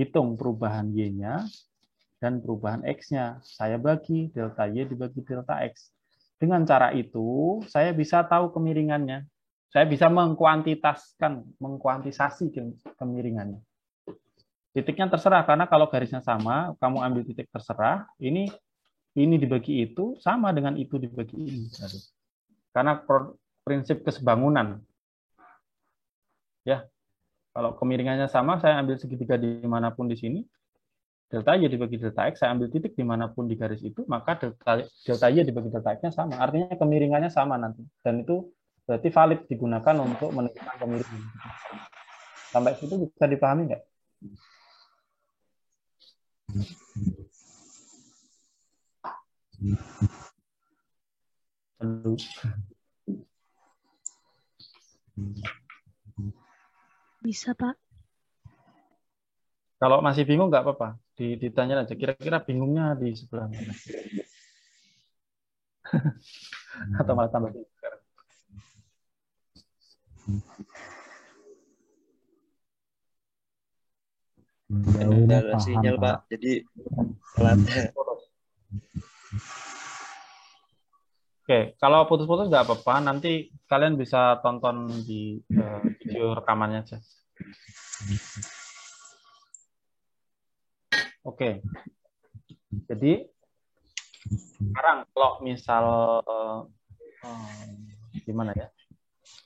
hitung perubahan Y-nya dan perubahan X-nya. Saya bagi delta Y dibagi delta X. Dengan cara itu, saya bisa tahu kemiringannya. Saya bisa mengkuantisasi kemiringannya. Titiknya terserah, karena kalau garisnya sama, kamu ambil titik terserah, ini dibagi itu, sama dengan itu dibagi ini. Karena prinsip kesebangunan. Ya, kalau kemiringannya sama, saya ambil segitiga dimanapun di sini, delta Y dibagi delta X, saya ambil titik dimanapun di garis itu, maka delta Y dibagi delta X-nya sama. Artinya kemiringannya sama nanti. Dan itu berarti valid digunakan untuk menentukan kemiringan. Sampai situ bisa dipahami nggak? Halo. Bisa, Pak. Kalau masih bingung nggak apa-apa, ditanya aja. Kira-kira bingungnya di sebelah mana? Atau malah tambah bingung sekarang? Ada sinyal Pak, jadi pelatnya. Oke, kalau putus-putus nggak apa-apa. Nanti kalian bisa tonton di video rekamannya aja. Oke, jadi sekarang kalau misal gimana ya?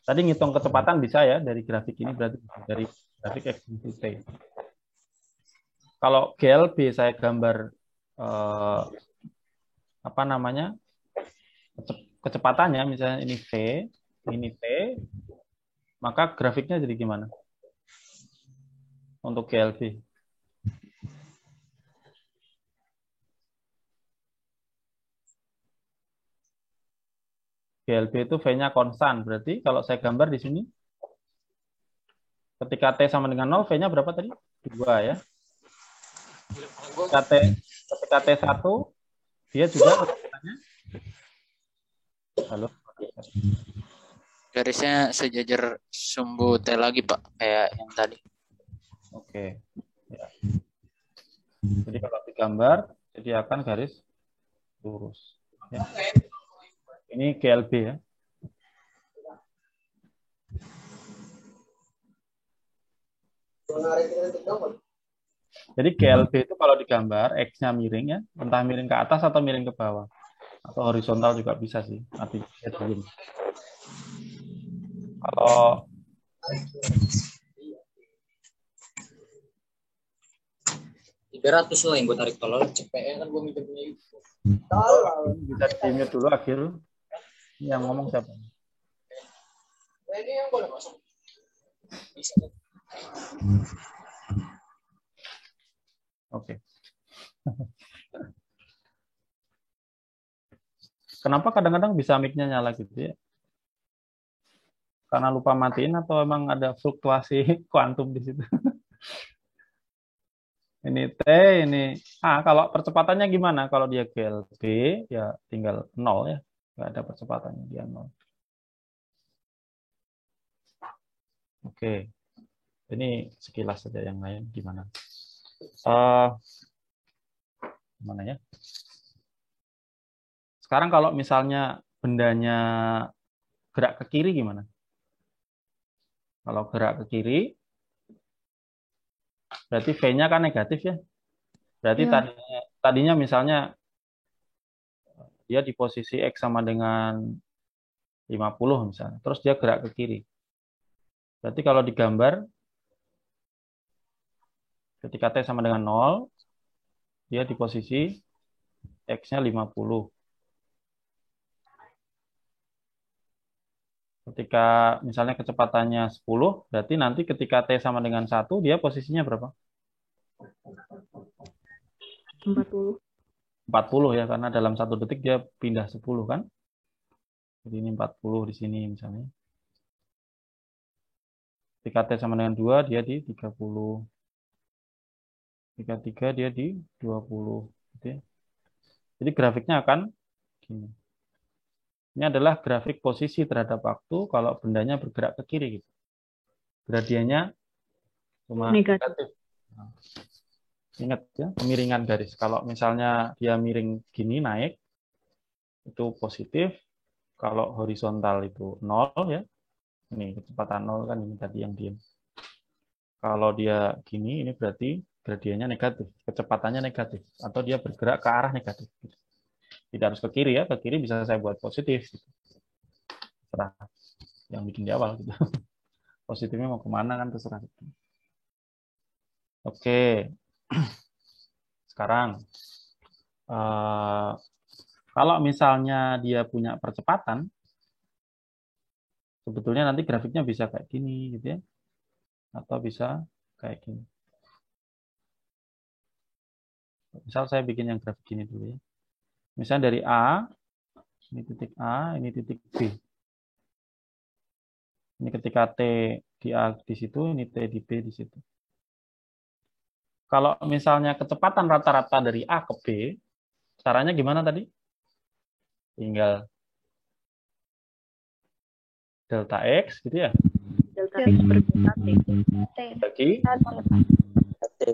Tadi ngitung kecepatan bisa ya dari grafik ini, berarti dari grafik X into T. Kalau GLB saya gambar apa namanya kecepatannya, misalnya ini V, ini T, maka grafiknya jadi gimana? Untuk GLB. GLB itu V-nya konstan. Berarti kalau saya gambar di sini, ketika T sama dengan 0, V-nya berapa tadi? 2 ya. Ketika T1, dia juga halo. Garisnya sejajar sumbu T lagi, Pak, kayak yang tadi. Oke. Ya. Jadi kalau digambar, jadi akan garis lurus. Ya. Ini GLB ya. Jadi GLB itu kalau digambar, X-nya miring ya, entah miring ke atas atau miring ke bawah. Atau horizontal juga bisa sih. Artinya kalau $300 lah yang gue tarik tolol, cepet kan gue mikirnya itu. Bisa di-mute dulu akhir. Yang ngomong siapa? Ini yang boleh masuk. Oke. Kenapa kadang-kadang bisa mic-nya nyala gitu ya? Karena lupa matiin atau emang ada fluktuasi kuantum di situ? Ini T, ini A. Kalau percepatannya gimana? Kalau dia GLB, ya tinggal 0 ya. Nggak ada percepatannya, dia 0. Oke. Ini sekilas saja, yang lain gimana? Gimana ya? Sekarang kalau misalnya bendanya gerak ke kiri gimana? Kalau gerak ke kiri, berarti V-nya kan negatif ya. Berarti tadinya misalnya dia di posisi X sama dengan 50 misalnya. Terus dia gerak ke kiri. Berarti kalau digambar, ketika T sama dengan 0, dia di posisi X-nya 50. Ketika misalnya kecepatannya 10, berarti nanti ketika T sama dengan 1, dia posisinya berapa? 40. 40 ya, karena dalam 1 detik dia pindah 10 kan? Jadi ini 40 di sini misalnya. Ketika T sama dengan 2, dia di 30. Ketika 3, dia di 20. Gitu ya. Jadi grafiknya akan gini. Ini adalah grafik posisi terhadap waktu kalau bendanya bergerak ke kiri. Gitu. Gradiennya cuma negatif. Nah, ingat ya, kemiringan garis. Kalau misalnya dia miring gini naik, itu positif. Kalau horizontal itu 0 ya. Ini kecepatan 0 kan, ini tadi yang diam. Kalau dia gini, ini berarti gradiennya negatif. Kecepatannya negatif. Atau dia bergerak ke arah negatif. Gitu. Tidak harus ke kiri ya, ke kiri bisa saya buat positif. Gitu. Terserah yang bikin di awal. Gitu. Positifnya mau kemana kan terserah. Gitu. Oke, sekarang kalau misalnya dia punya percepatan, sebetulnya nanti grafiknya bisa kayak gini, gitu ya, atau bisa kayak gini. Misal saya bikin yang grafik gini dulu ya. Misalnya dari A, ini titik A, ini titik B. Ini ketika T di A di situ, ini T di B di situ. Kalau misalnya kecepatan rata-rata dari A ke B, caranya gimana tadi? Tinggal delta X, gitu ya? Delta X per delta T. Bagi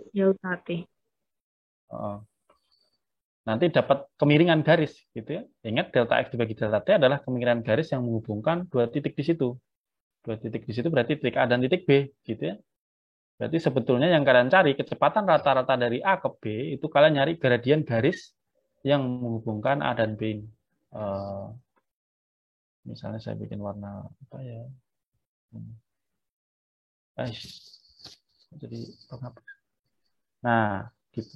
Delta T. Nanti dapat kemiringan garis, gitu ya. Ingat delta X dibagi delta T adalah kemiringan garis yang menghubungkan dua titik di situ. Dua titik di situ berarti titik A dan titik B, gitu ya. Berarti sebetulnya yang kalian cari kecepatan rata-rata dari A ke B itu kalian nyari gradien garis yang menghubungkan A dan B ini. Misalnya saya bikin warna apa ya? Jadi nah, gitu.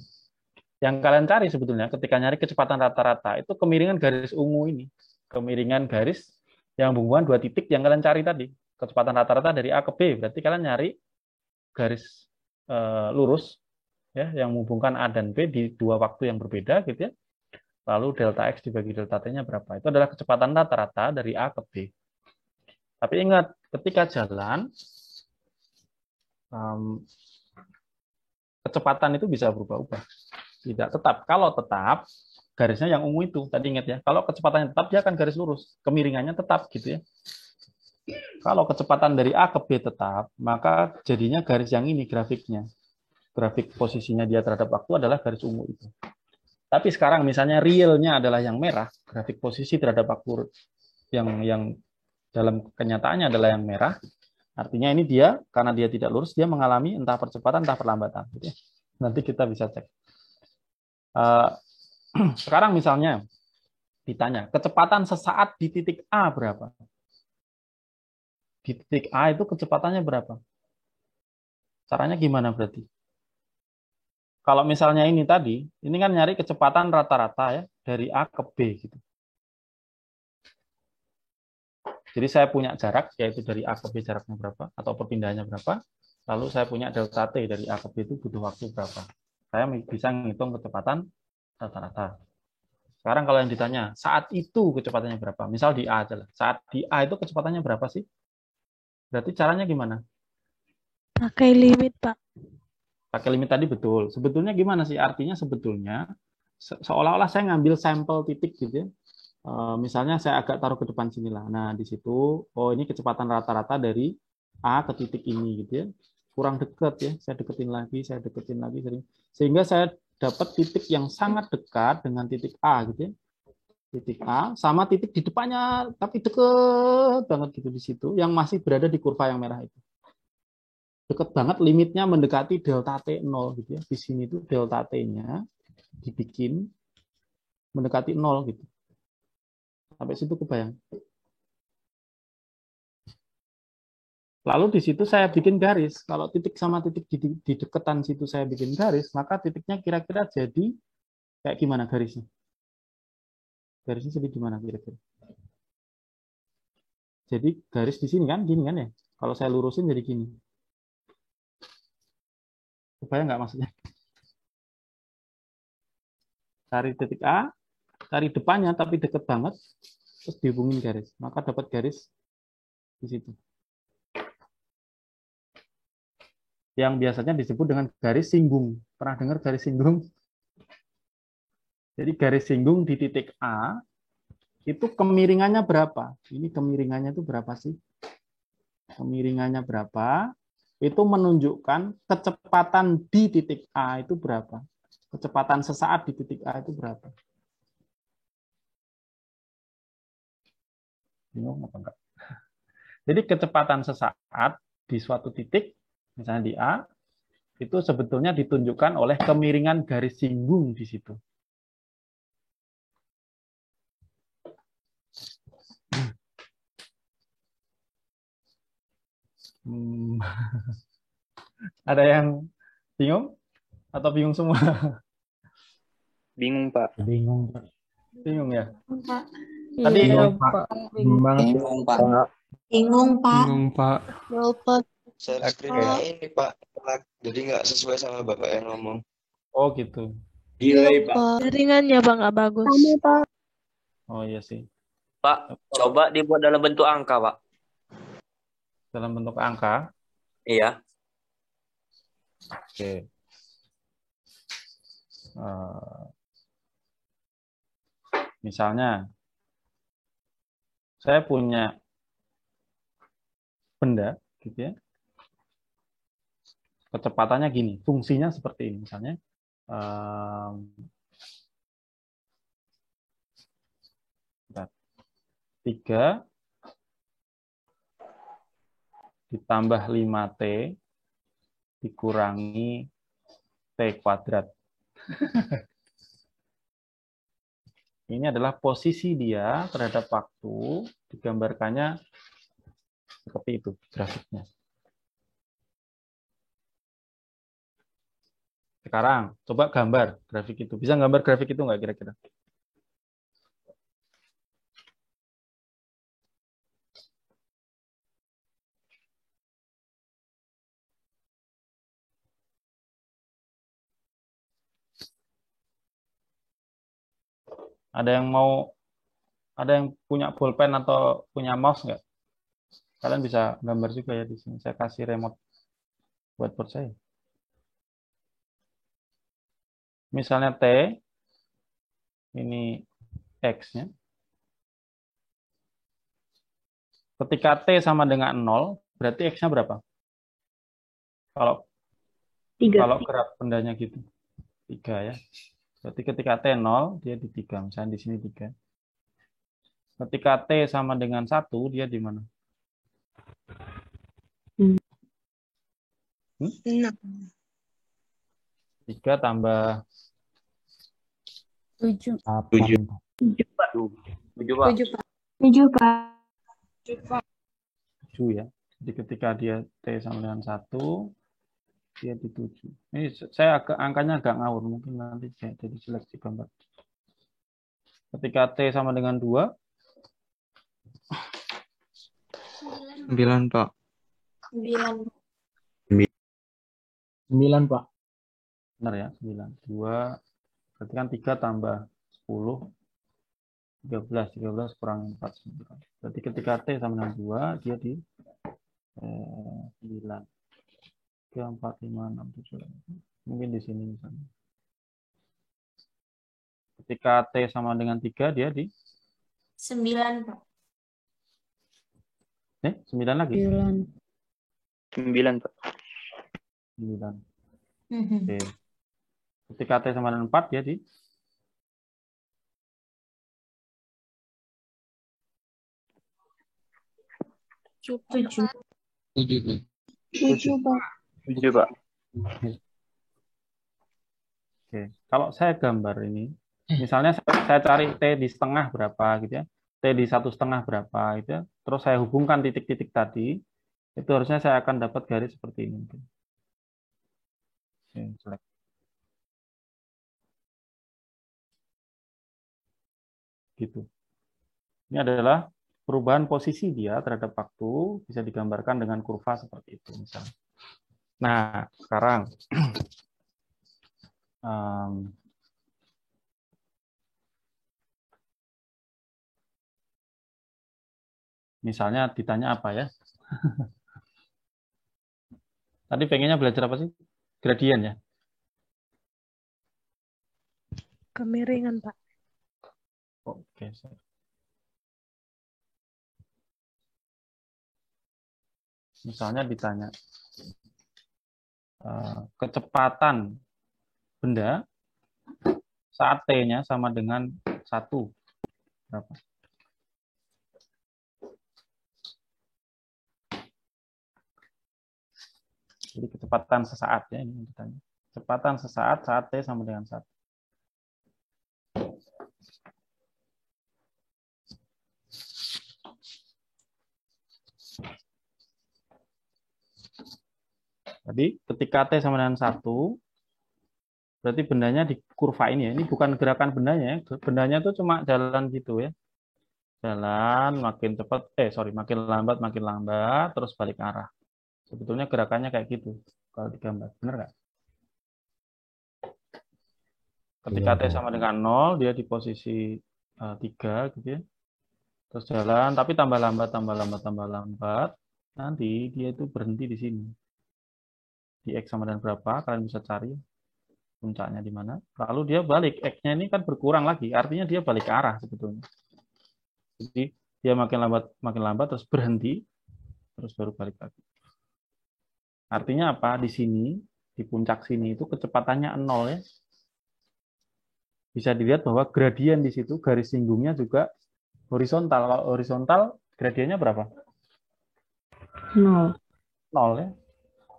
Yang kalian cari sebetulnya ketika nyari kecepatan rata-rata itu kemiringan garis ungu ini. Kemiringan garis yang menghubungkan dua titik yang kalian cari tadi. Kecepatan rata-rata dari A ke B. Berarti kalian nyari garis lurus ya yang menghubungkan A dan B di dua waktu yang berbeda gitu ya. Lalu delta X dibagi delta T-nya berapa? Itu adalah kecepatan rata-rata dari A ke B. Tapi ingat, ketika jalan kecepatan itu bisa berubah-ubah. Tidak tetap. Kalau tetap, garisnya yang ungu itu. Tadi ingat ya, kalau kecepatannya tetap, dia akan garis lurus. Kemiringannya tetap gitu ya. Kalau kecepatan dari A ke B tetap, maka jadinya garis yang ini grafiknya. Grafik posisinya dia terhadap waktu adalah garis ungu itu. Tapi sekarang misalnya realnya adalah yang merah, grafik posisi terhadap waktu yang dalam kenyataannya adalah yang merah. Artinya ini dia, karena dia tidak lurus, dia mengalami entah percepatan, entah perlambatan. Gitu ya. Nanti kita bisa cek. Sekarang misalnya ditanya, kecepatan sesaat di titik A berapa? Di titik A itu kecepatannya berapa? Caranya gimana berarti? Kalau misalnya ini tadi, ini kan nyari kecepatan rata-rata ya, dari A ke B. Gitu. Jadi saya punya jarak, yaitu dari A ke B jaraknya berapa, atau perpindahannya berapa. Lalu saya punya delta T dari A ke B itu butuh waktu berapa. Saya bisa menghitung kecepatan rata-rata. Sekarang kalau yang ditanya, saat itu kecepatannya berapa? Misal di A aja lah. Saat di A itu kecepatannya berapa sih? Berarti caranya gimana? Pakai limit, Pak. Pakai limit tadi betul. Sebetulnya gimana sih? Artinya sebetulnya seolah-olah saya ngambil sampel titik gitu ya. Misalnya saya agak taruh ke depan sini lah. Nah, di situ, oh ini kecepatan rata-rata dari A ke titik ini gitu ya. Kurang dekat ya, saya deketin lagi, sering. Sehingga saya dapat titik yang sangat dekat dengan titik A gitu ya. Titik A sama titik di depannya tapi deket banget gitu di situ yang masih berada di kurva yang merah itu. Deket banget, limitnya mendekati delta T 0 gitu ya. Di sini tuh delta T-nya dibikin mendekati 0 gitu. Sampai situ kebayang. Lalu di situ saya bikin garis. Kalau titik sama titik di deketan situ saya bikin garis, maka titiknya kira-kira jadi kayak gimana garisnya? Garisnya jadi gimana kira-kira? Jadi garis di sini kan, gini kan ya. Kalau saya lurusin jadi gini. Kebayang nggak maksudnya? Cari titik A, cari depannya tapi deket banget, terus dihubungin garis. Maka dapat garis di situ. Yang biasanya disebut dengan garis singgung. Pernah dengar garis singgung? Jadi garis singgung di titik A, itu kemiringannya berapa? Ini kemiringannya itu berapa sih? Kemiringannya berapa? Itu menunjukkan kecepatan di titik A itu berapa. Kecepatan sesaat di titik A itu berapa? Bingung apa enggak? Jadi kecepatan sesaat di suatu titik, misalnya di A, itu sebetulnya ditunjukkan oleh kemiringan garis singgung di situ. Ada yang bingung? Atau bingung semua? Bingung, Pak. Bingung, Pak. Bingung ya? Pak. Tadi Bingung, Pak. Bingung banget. Bingung, Pak. Bingung, Pak. Bingung, Pak. Dapat. Share screen-nya ini, Pak. Jadi nggak sesuai sama Bapak yang ngomong. Oh gitu. Delay, Pak. Jaringannya Pak nggak bagus. Sama, Pak. Oh iya sih. Pak, coba dibuat dalam bentuk angka, Pak. Dalam bentuk angka. Iya. Oke. Misalnya, saya punya benda, gitu ya. Kecepatannya gini, fungsinya seperti ini, misalnya. 3 ditambah 5T dikurangi T kuadrat. Ini adalah posisi dia terhadap waktu, digambarkannya seperti itu grafiknya. Sekarang, coba gambar grafik itu. Bisa gambar grafik itu nggak kira-kira? Ada yang punya pulpen atau punya mouse nggak? Kalian bisa gambar juga ya di sini. Saya kasih remote buat saya. Misalnya T, ini X-nya. Ketika T sama dengan 0, berarti X-nya berapa? Kalau gerak bendanya gitu. 3 ya. Berarti ketika T 0, dia di 3. Misalnya di sini 3. Ketika T sama dengan 1, dia di mana? 3 tambah 7. 7. 7, Pak. 7, Pak. 7 ya. Jadi ketika dia T sama dengan 1, dia di 7. Ini saya angkanya agak ngawur. Mungkin nanti jadi seleksi gambar. Ketika T sama dengan 2. 9, Pak. 9, Pak. Benar ya, 9. 2. Berarti kan 3 tambah 10. 13 kurang 4. 9. Berarti ketika T sama dengan 2, dia di 9. 3, 4, 5, 6, 7. Mungkin di sini misalnya. Ketika T sama dengan 3, dia di 9, Pak. 9 lagi? 9, Pak. 9. Oke. Ketika T sama dengan 4, dia di 7. 7, Pak. Oke. Kalau saya gambar ini, misalnya saya cari T di setengah berapa gitu ya, T di 1,5 berapa gitu ya, terus saya hubungkan titik-titik tadi, itu harusnya saya akan dapat garis seperti ini. Oke, select. Gitu. Ini adalah perubahan posisi dia terhadap waktu, bisa digambarkan dengan kurva seperti itu misalnya. Nah, sekarang misalnya ditanya apa ya? Tadi pengennya belajar apa sih? Gradien ya? Kemiringan, Pak. Oke. Misalnya ditanya kecepatan benda saat T-nya sama dengan 1. Berapa? Jadi kecepatan sesaat ya ini ditanya. Kecepatan sesaat saat T sama dengan 1. Jadi ketika T sama dengan 1, berarti bendanya di kurva ini ya. Ini bukan gerakan bendanya ya. Bendanya itu cuma jalan gitu ya. Jalan makin cepat, makin lambat, terus balik arah. Sebetulnya gerakannya kayak gitu kalau digambar. Benar nggak? Ketika T sama dengan 0, dia di posisi 3 gitu ya. Terus jalan, tapi tambah lambat. Nanti dia itu berhenti di sini. Di X sama dengan berapa, kalian bisa cari puncaknya di mana. Lalu dia balik, X-nya ini kan berkurang lagi, artinya dia balik ke arah sebetulnya. Jadi dia makin lambat, terus berhenti, terus baru balik lagi. Artinya apa? Di sini, di puncak sini itu kecepatannya 0 ya. Bisa dilihat bahwa gradien di situ, garis singgungnya juga horizontal. Kalau horizontal, gradiennya berapa? 0. 0 ya.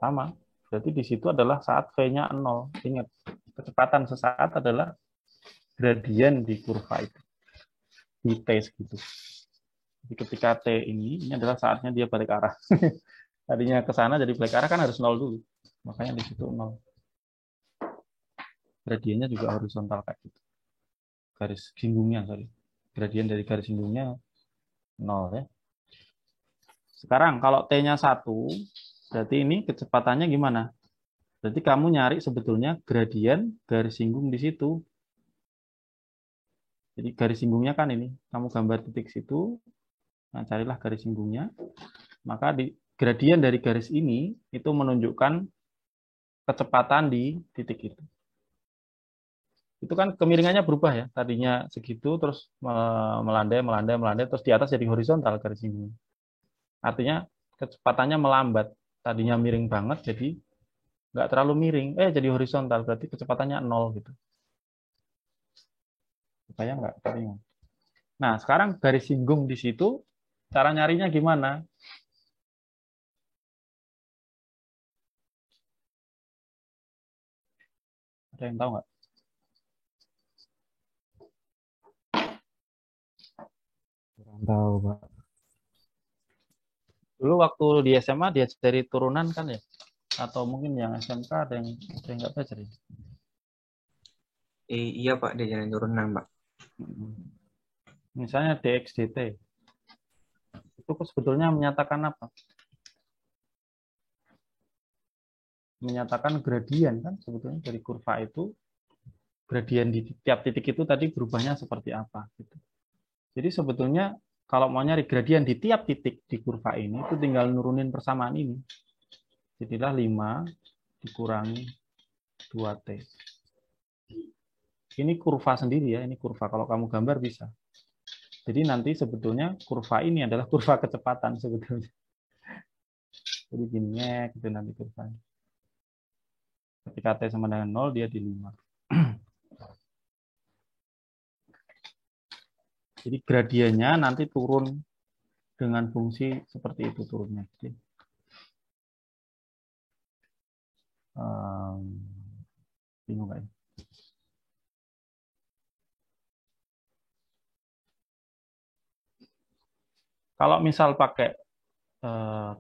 Sama. Berarti di situ adalah saat V-nya 0. Ingat, kecepatan sesaat adalah gradien di kurva itu. Di T segitu. Jadi ketika T ini adalah saatnya dia balik arah. Tadinya ke sana jadi balik arah kan harus 0 dulu. Makanya di situ 0. Gradiennya juga horizontal kayak gitu. Garis singgungnya, Gradien dari garis singgungnya 0 ya. Sekarang kalau T-nya 1, berarti ini kecepatannya gimana? Berarti kamu nyari sebetulnya gradien garis singgung di situ. Jadi garis singgungnya kan ini. Kamu gambar titik situ. Nah, carilah garis singgungnya. Maka di gradien dari garis ini itu menunjukkan kecepatan di titik itu. Itu kan kemiringannya berubah ya. Tadinya segitu terus melandai, terus di atas jadi horizontal garis singgungnya. Artinya kecepatannya melambat. Tadinya miring banget, jadi nggak terlalu miring. Jadi horizontal, berarti kecepatannya 0 gitu. Supaya nggak bingung. Nah, sekarang garis singgung di situ, cara nyarinya gimana? Ada yang tahu nggak? Kurang tahu, Pak. Dulu waktu di SMA diajari turunan kan ya? Atau mungkin yang SMK ada yang nggak belajar ya? Iya Pak, diajarin turunan Pak. Misalnya dx dt. Itu sebetulnya menyatakan apa? Menyatakan gradien kan sebetulnya dari kurva itu. Gradien di tiap titik itu tadi berubahnya seperti apa gitu. Jadi sebetulnya kalau mau nyari gradien di tiap titik di kurva ini, itu tinggal nurunin persamaan ini. Jadilah 5 dikurangi 2T. Ini kurva sendiri ya, ini kurva. Kalau kamu gambar bisa. T Jadi nanti sebetulnya kurva ini adalah kurva kecepatan sebetulnya. Jadi gini gitu nanti kurvanya. Ketika T sama dengan 0, dia di 5. Jadi gradiennya nanti turun dengan fungsi seperti itu turunnya. Jadi, bingung nggak ya? Kalau misal pakai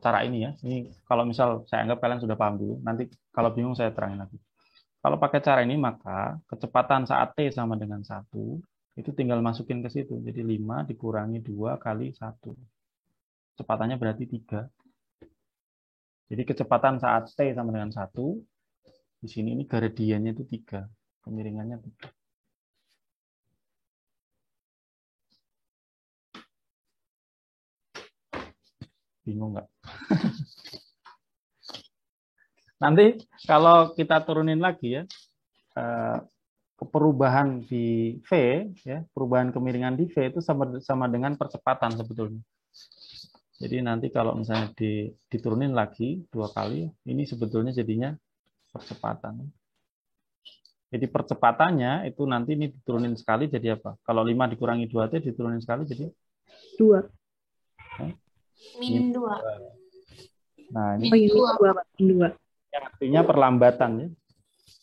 cara ini ya, ini kalau misal saya anggap kalian sudah paham dulu, nanti kalau bingung saya terangin lagi. Kalau pakai cara ini maka kecepatan saat T sama dengan 1, itu tinggal masukin ke situ. Jadi 5 dikurangi 2 kali 1. Kecepatannya berarti 3. Jadi kecepatan saat T sama dengan 1, di sini ini gradiennya itu 3. Kemiringannya 3. Bingung nggak? Nanti kalau kita turunin lagi ya, perubahan di V, ya, perubahan kemiringan di V itu sama dengan percepatan sebetulnya. Jadi nanti kalau misalnya diturunin lagi 2 kali, ini sebetulnya jadinya percepatan. Jadi percepatannya itu nanti ini diturunin sekali jadi apa? Kalau 5 dikurangi 2T diturunin sekali jadi 2. Min 2. Nah, ini Min 2. artinya perlambatan ya.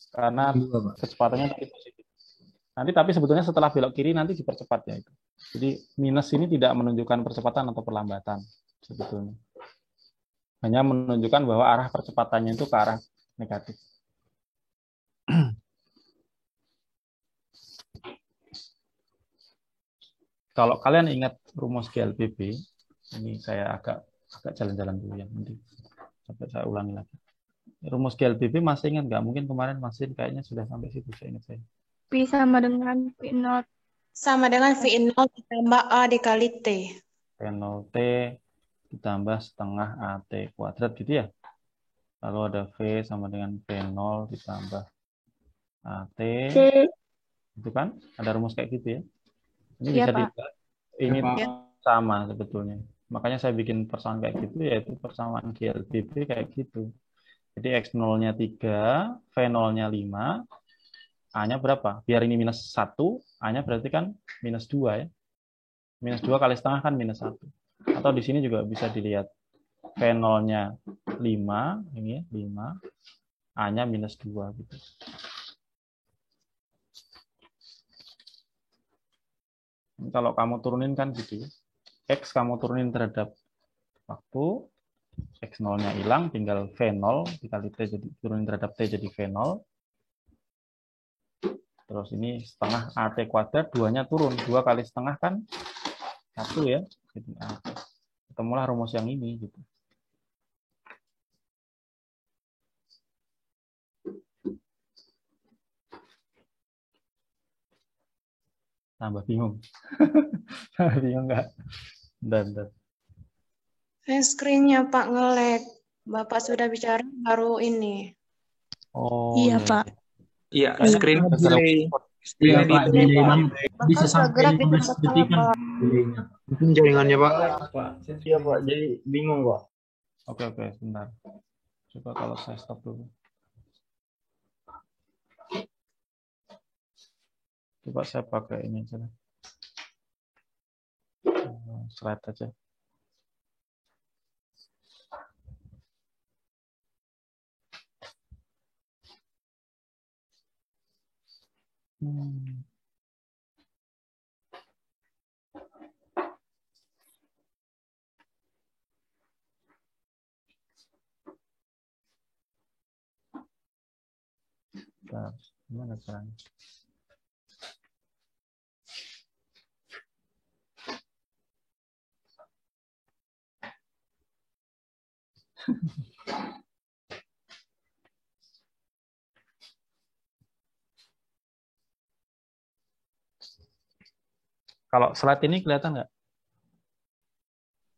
Karena kecepatannya tadi positif. Nanti tapi sebetulnya setelah belok kiri nanti dipercepat ya itu. Jadi minus ini tidak menunjukkan percepatan atau perlambatan sebetulnya. Hanya menunjukkan bahwa arah percepatannya itu ke arah negatif. Kalau kalian ingat rumus GLBB, ini saya agak jalan-jalan dulu ya, nanti sampai saya ulangi lagi. Rumus GLBB masih ingat nggak? Mungkin kemarin masih kayaknya sudah sampai situ, saya ingat saya. P sama dengan V0. Sama dengan V0 ditambah A dikali T. V0T ditambah setengah AT kuadrat gitu ya. Lalu ada V sama dengan V0 ditambah AT. Itu kan? Ada rumus kayak gitu ya. Ini Ya, bisa Pak. ini Ya. sama sebetulnya. Makanya saya bikin persamaan kayak gitu, yaitu persamaan GLBB kayak gitu. Jadi X0-nya 3, V0-nya 5, A-nya berapa? Biar ini minus 1, A-nya berarti kan minus 2 ya. Minus 2 kali setengah kan minus 1. Atau di sini juga bisa dilihat V0-nya 5, ini ya, 5, A-nya minus 2 gitu. Kalau kamu turunin kan gitu ya. X kamu turunin terhadap waktu, X0-nya hilang, tinggal V0 dikali T jadi turunin terhadap T jadi V0. Terus ini setengah AT kuadrat, 2-nya turun. 2 kali setengah kan 1 ya. Jadi AT. Ketemulah rumus yang ini gitu. Tambah bingung. Bingung nggak? Bentar. Screen-nya Pak nge-lag. Bapak sudah bicara baru ini. Oh, Iya, ya. Pak. Iya, screen delay. Iya, Pak. Delay banget. Bisa Bapak sampai gerak di 15 tempat detik kan Pak. delaynya. Mungkin jaringannya, Pak. Iya Pak, jadi bingung Pak. Oke, sebentar. Coba kalau saya stop dulu. Coba saya pakai ini aja. Slide aja. Bentar, gimana caranya? Kalau slide ini kelihatan nggak?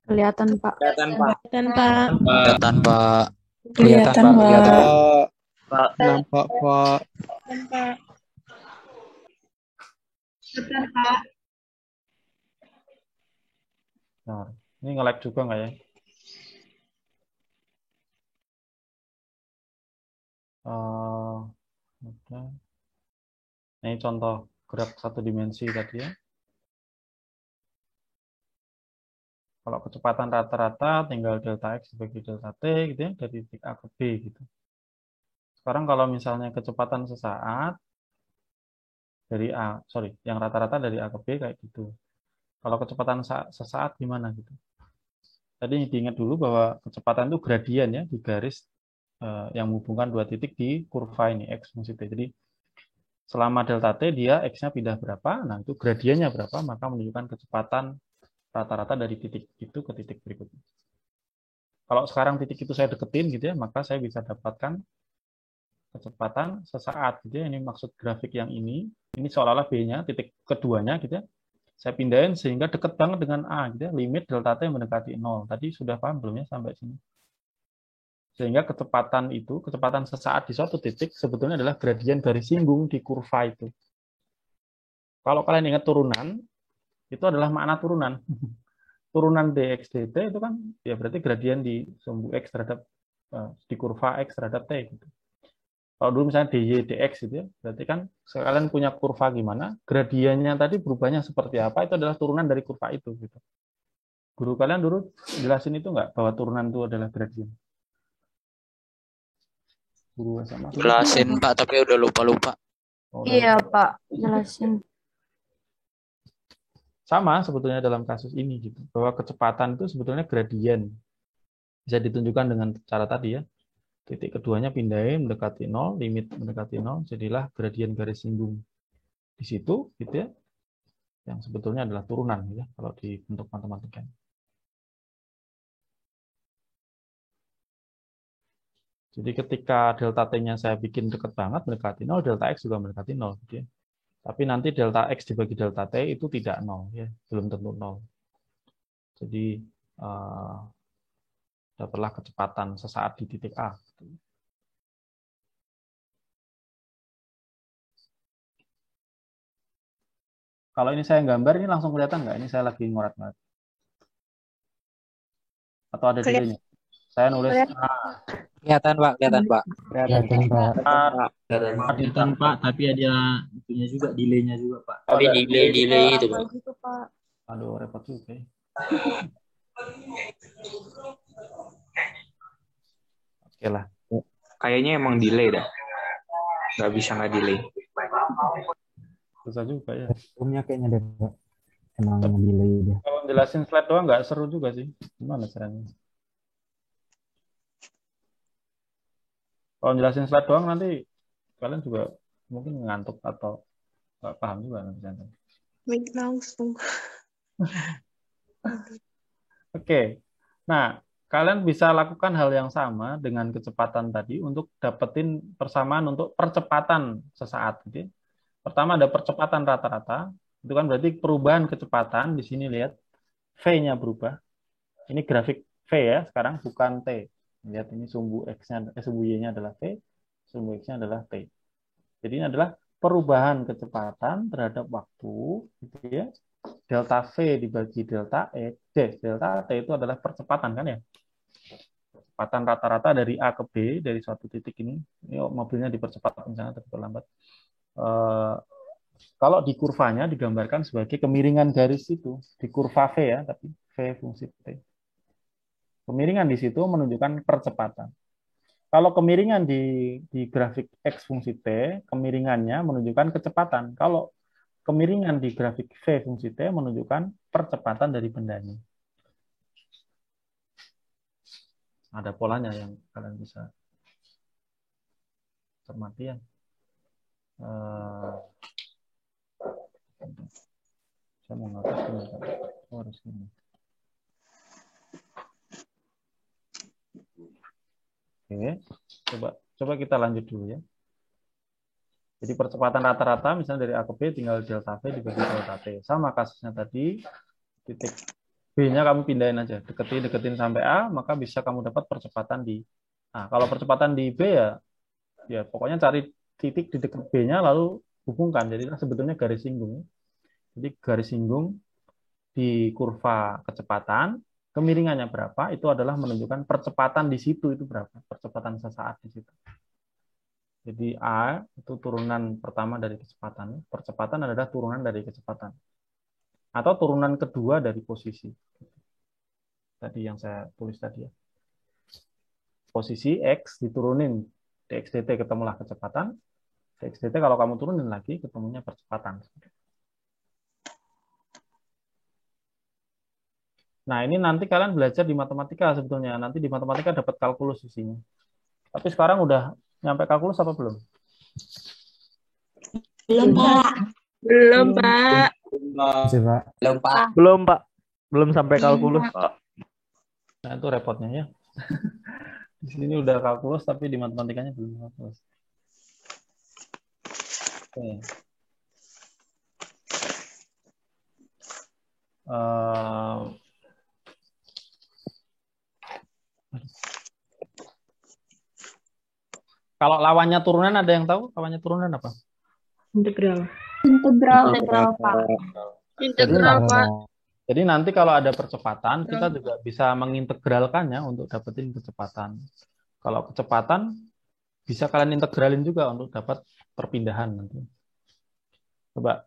Kelihatan, Pak. Kelihatan, Pak. Kelihatan, Pak. Kelihatan, Pak. Kelihatan, Pak. Nampak, Pak. Pak. Bentar. Ini nge-lag juga nggak ya? Oke. Ini contoh gerak satu dimensi tadi ya. Kalau kecepatan rata-rata tinggal delta X dibagi delta T gitu ya, dari titik A ke B gitu. Sekarang kalau misalnya kecepatan sesaat dari yang rata-rata dari A ke B kayak gitu. Kalau kecepatan sesaat gimana gitu? Tadi diingat dulu bahwa kecepatan itu gradien ya, di garis yang menghubungkan dua titik di kurva ini, X fungsi T. Jadi selama delta T dia X-nya pindah berapa, nah itu gradiennya berapa, maka menunjukkan kecepatan rata-rata dari titik itu ke titik berikutnya. Kalau sekarang titik itu saya deketin gitu ya, maka saya bisa dapatkan kecepatan sesaat gitu ya. Ini maksud grafik yang ini seolah-olah B-nya, titik keduanya gitu ya. Saya pindahin sehingga deket banget dengan A gitu ya, limit delta T mendekati 0. Tadi sudah paham belum ya sampai sini? Sehingga kecepatan sesaat di suatu titik sebetulnya adalah gradien garis singgung di kurva itu. Kalau kalian ingat turunan, itu adalah makna turunan. Turunan dx dt itu kan ya berarti gradien di sumbu x terhadap di kurva x terhadap t gitu. Kalau dulu misalnya dy dx gitu ya, berarti kan kalian punya kurva gimana, gradiennya tadi berubahnya seperti apa, itu adalah turunan dari kurva itu gitu. Guru kalian dulu jelasin itu nggak, bahwa turunan itu adalah gradien? Guru sama Jelasin Pak, tapi udah lupa-lupa. Iya Pak, jelasin. Sama sebetulnya dalam kasus ini gitu, bahwa kecepatan itu sebetulnya gradien. Bisa ditunjukkan dengan cara tadi ya. Titik keduanya pindahin mendekati 0, limit mendekati 0, jadilah gradien garis singgung. Di situ gitu ya. Yang sebetulnya adalah turunan ya kalau di bentuk matematika. Jadi ketika delta T-nya saya bikin dekat banget mendekati 0, delta X juga mendekati 0 gitu ya. Tapi nanti delta X dibagi delta T itu tidak 0 ya, belum tentu 0. Jadi dapatlah kecepatan sesaat di titik A. Kalau ini saya gambar ini langsung kelihatan nggak? Ini saya lagi ngorat-ngorat. Atau ada delaynya? Saya nulis Kelihatan Pak, kelihatan Pak. Kelihatan Pak, tapi ada itunya juga, delaynya juga Pak. Tapi delay itu Pak. Gitu, Pak. Aduh, repot juga. Oke lah. Kayaknya emang delay dah. Nggak bisa nggak delay. Susah juga ya. Umumnya kayaknya deh Pak. Emang delay dia. Kalau jelasin slide doang nggak seru juga sih. Gimana caranya? Kalau jelasin slide doang nanti kalian juga mungkin ngantuk atau nggak paham juga nanti. Langsung. Oke. Nah, kalian bisa lakukan hal yang sama dengan kecepatan tadi untuk dapetin persamaan untuk percepatan sesaat gitu ya. Pertama ada percepatan rata-rata, itu kan berarti perubahan kecepatan. Di sini lihat V-nya berubah. Ini grafik V ya, sekarang bukan T. Lihat ini sumbu X-nya, sumbu Y-nya adalah V, sumbu X-nya adalah T. Jadi ini adalah perubahan kecepatan terhadap waktu, gitu ya. Delta V dibagi delta E, delta T itu adalah percepatan kan ya. Kecepatan rata-rata dari A ke B, dari suatu titik ini mobilnya dipercepat misalnya tapi terlambat. Kalau di kurvanya digambarkan sebagai kemiringan garis itu di kurva V ya, tapi V fungsi T. Kemiringan di situ menunjukkan percepatan. Kalau kemiringan di grafik X fungsi T, kemiringannya menunjukkan kecepatan. Kalau kemiringan di grafik V fungsi T menunjukkan percepatan dari bendanya. Ada polanya yang kalian bisa cermati ya. Saya mau ngatas harus ini. Oke, coba kita lanjut dulu ya. Jadi percepatan rata-rata misalnya dari A ke B tinggal delta V dibagi delta T. Sama kasusnya tadi, titik B-nya kamu pindahin aja, deketin sampai A, maka bisa kamu dapat percepatan di A. Kalau percepatan di B ya pokoknya cari titik di dekat B-nya lalu hubungkan. Jadi sebetulnya garis singgung. Jadi garis singgung di kurva kecepatan, kemiringannya berapa, itu adalah menunjukkan percepatan di situ itu berapa, percepatan sesaat di situ. Jadi A itu turunan pertama dari kecepatan. Percepatan adalah turunan dari kecepatan. Atau turunan kedua dari posisi. Tadi yang saya tulis tadi ya. Posisi X diturunin dxdt ketemulah kecepatan. dxdt kalau kamu turunin lagi ketemunya percepatan. Nah, ini nanti kalian belajar di matematika sebetulnya. Nanti di matematika dapat kalkulus isinya. Tapi sekarang udah nyampe kalkulus apa belum? Belum, Pak. Belum, Pak. Belum, Pak. Belum, Pak. Belum sampai kalkulus, Pak. Nah, itu repotnya ya. Di sini udah kalkulus tapi di matematikanya belum kalkulus. Oke. Kalau lawannya turunan ada yang tahu? Lawannya turunan apa? Integral. Integral, Pak. Integral, Pak. Jadi nanti kalau ada percepatan, kita juga bisa mengintegralkannya untuk dapetin kecepatan. Kalau kecepatan, bisa kalian integralin juga untuk dapat perpindahan nanti. Coba,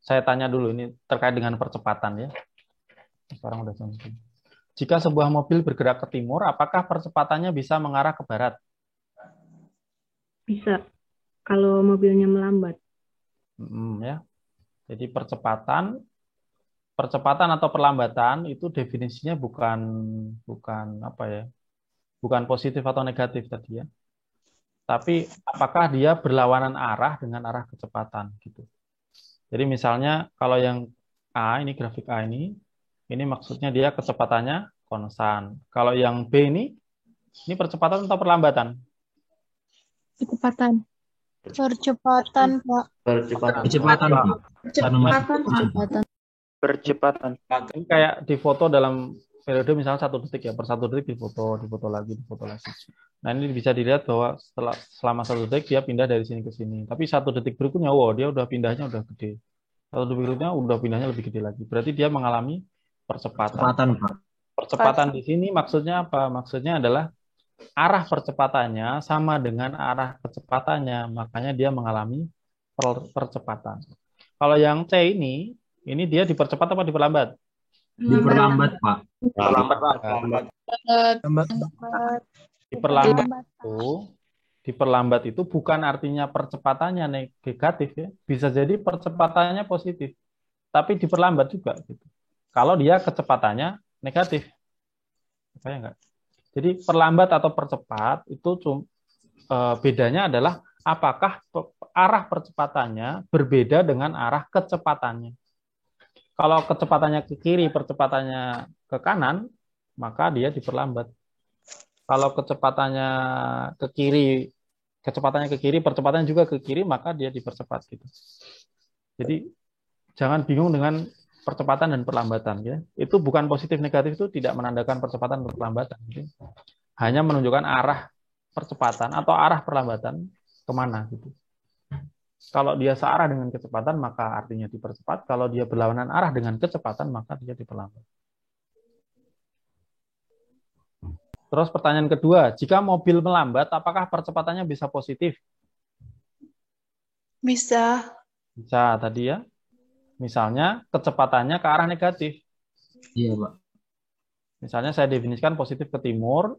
saya tanya dulu, ini terkait dengan percepatan ya. Sekarang udah jam 9. Jika sebuah mobil bergerak ke timur, apakah percepatannya bisa mengarah ke barat? Bisa, kalau mobilnya melambat. Ya. Jadi percepatan atau perlambatan itu definisinya bukan apa ya? Bukan positif atau negatif tadi ya. Tapi apakah dia berlawanan arah dengan arah kecepatan gitu. Jadi misalnya kalau yang A, ini grafik A ini maksudnya dia kecepatannya konstan. Kalau yang B ini percepatan atau perlambatan? Kecepatan. Percepatan, Pak. Percepatan, Pak. Percepatan. Ini kayak di foto dalam periode misalnya 1 detik ya, per 1 detik difoto lagi. Nah, ini bisa dilihat bahwa selama 1 detik dia pindah dari sini ke sini. Tapi 1 detik berikutnya, dia udah pindahnya udah gede. 1 detik berikutnya udah pindahnya lebih gede lagi. Berarti dia mengalami percepatan. Percepatan di sini maksudnya apa? Maksudnya adalah arah percepatannya sama dengan arah kecepatannya, makanya dia mengalami percepatan. Kalau yang C ini dia dipercepat apa diperlambat? Diperlambat, Pak. Diperlambat itu bukan artinya percepatannya negatif ya. Bisa jadi percepatannya positif, tapi diperlambat juga gitu. Kalau dia kecepatannya negatif. Kayak enggak? Jadi perlambat atau percepat itu bedanya adalah apakah arah percepatannya berbeda dengan arah kecepatannya. Kalau kecepatannya ke kiri, percepatannya ke kanan, maka dia diperlambat. Kalau kecepatannya ke kiri, percepatannya juga ke kiri, maka dia dipercepat gitu. Jadi jangan bingung dengan percepatan dan perlambatan ya. Itu bukan positif negatif, itu tidak menandakan percepatan atau perlambatan. Gitu. Hanya menunjukkan arah percepatan atau arah perlambatan kemana gitu. Kalau dia searah dengan kecepatan maka artinya dipercepat. Kalau dia berlawanan arah dengan kecepatan maka dia diperlambat. Terus pertanyaan kedua, jika mobil melambat apakah percepatannya bisa positif? Bisa. Bisa tadi ya. Misalnya kecepatannya ke arah negatif. Iya, Pak. Misalnya saya definisikan positif ke timur.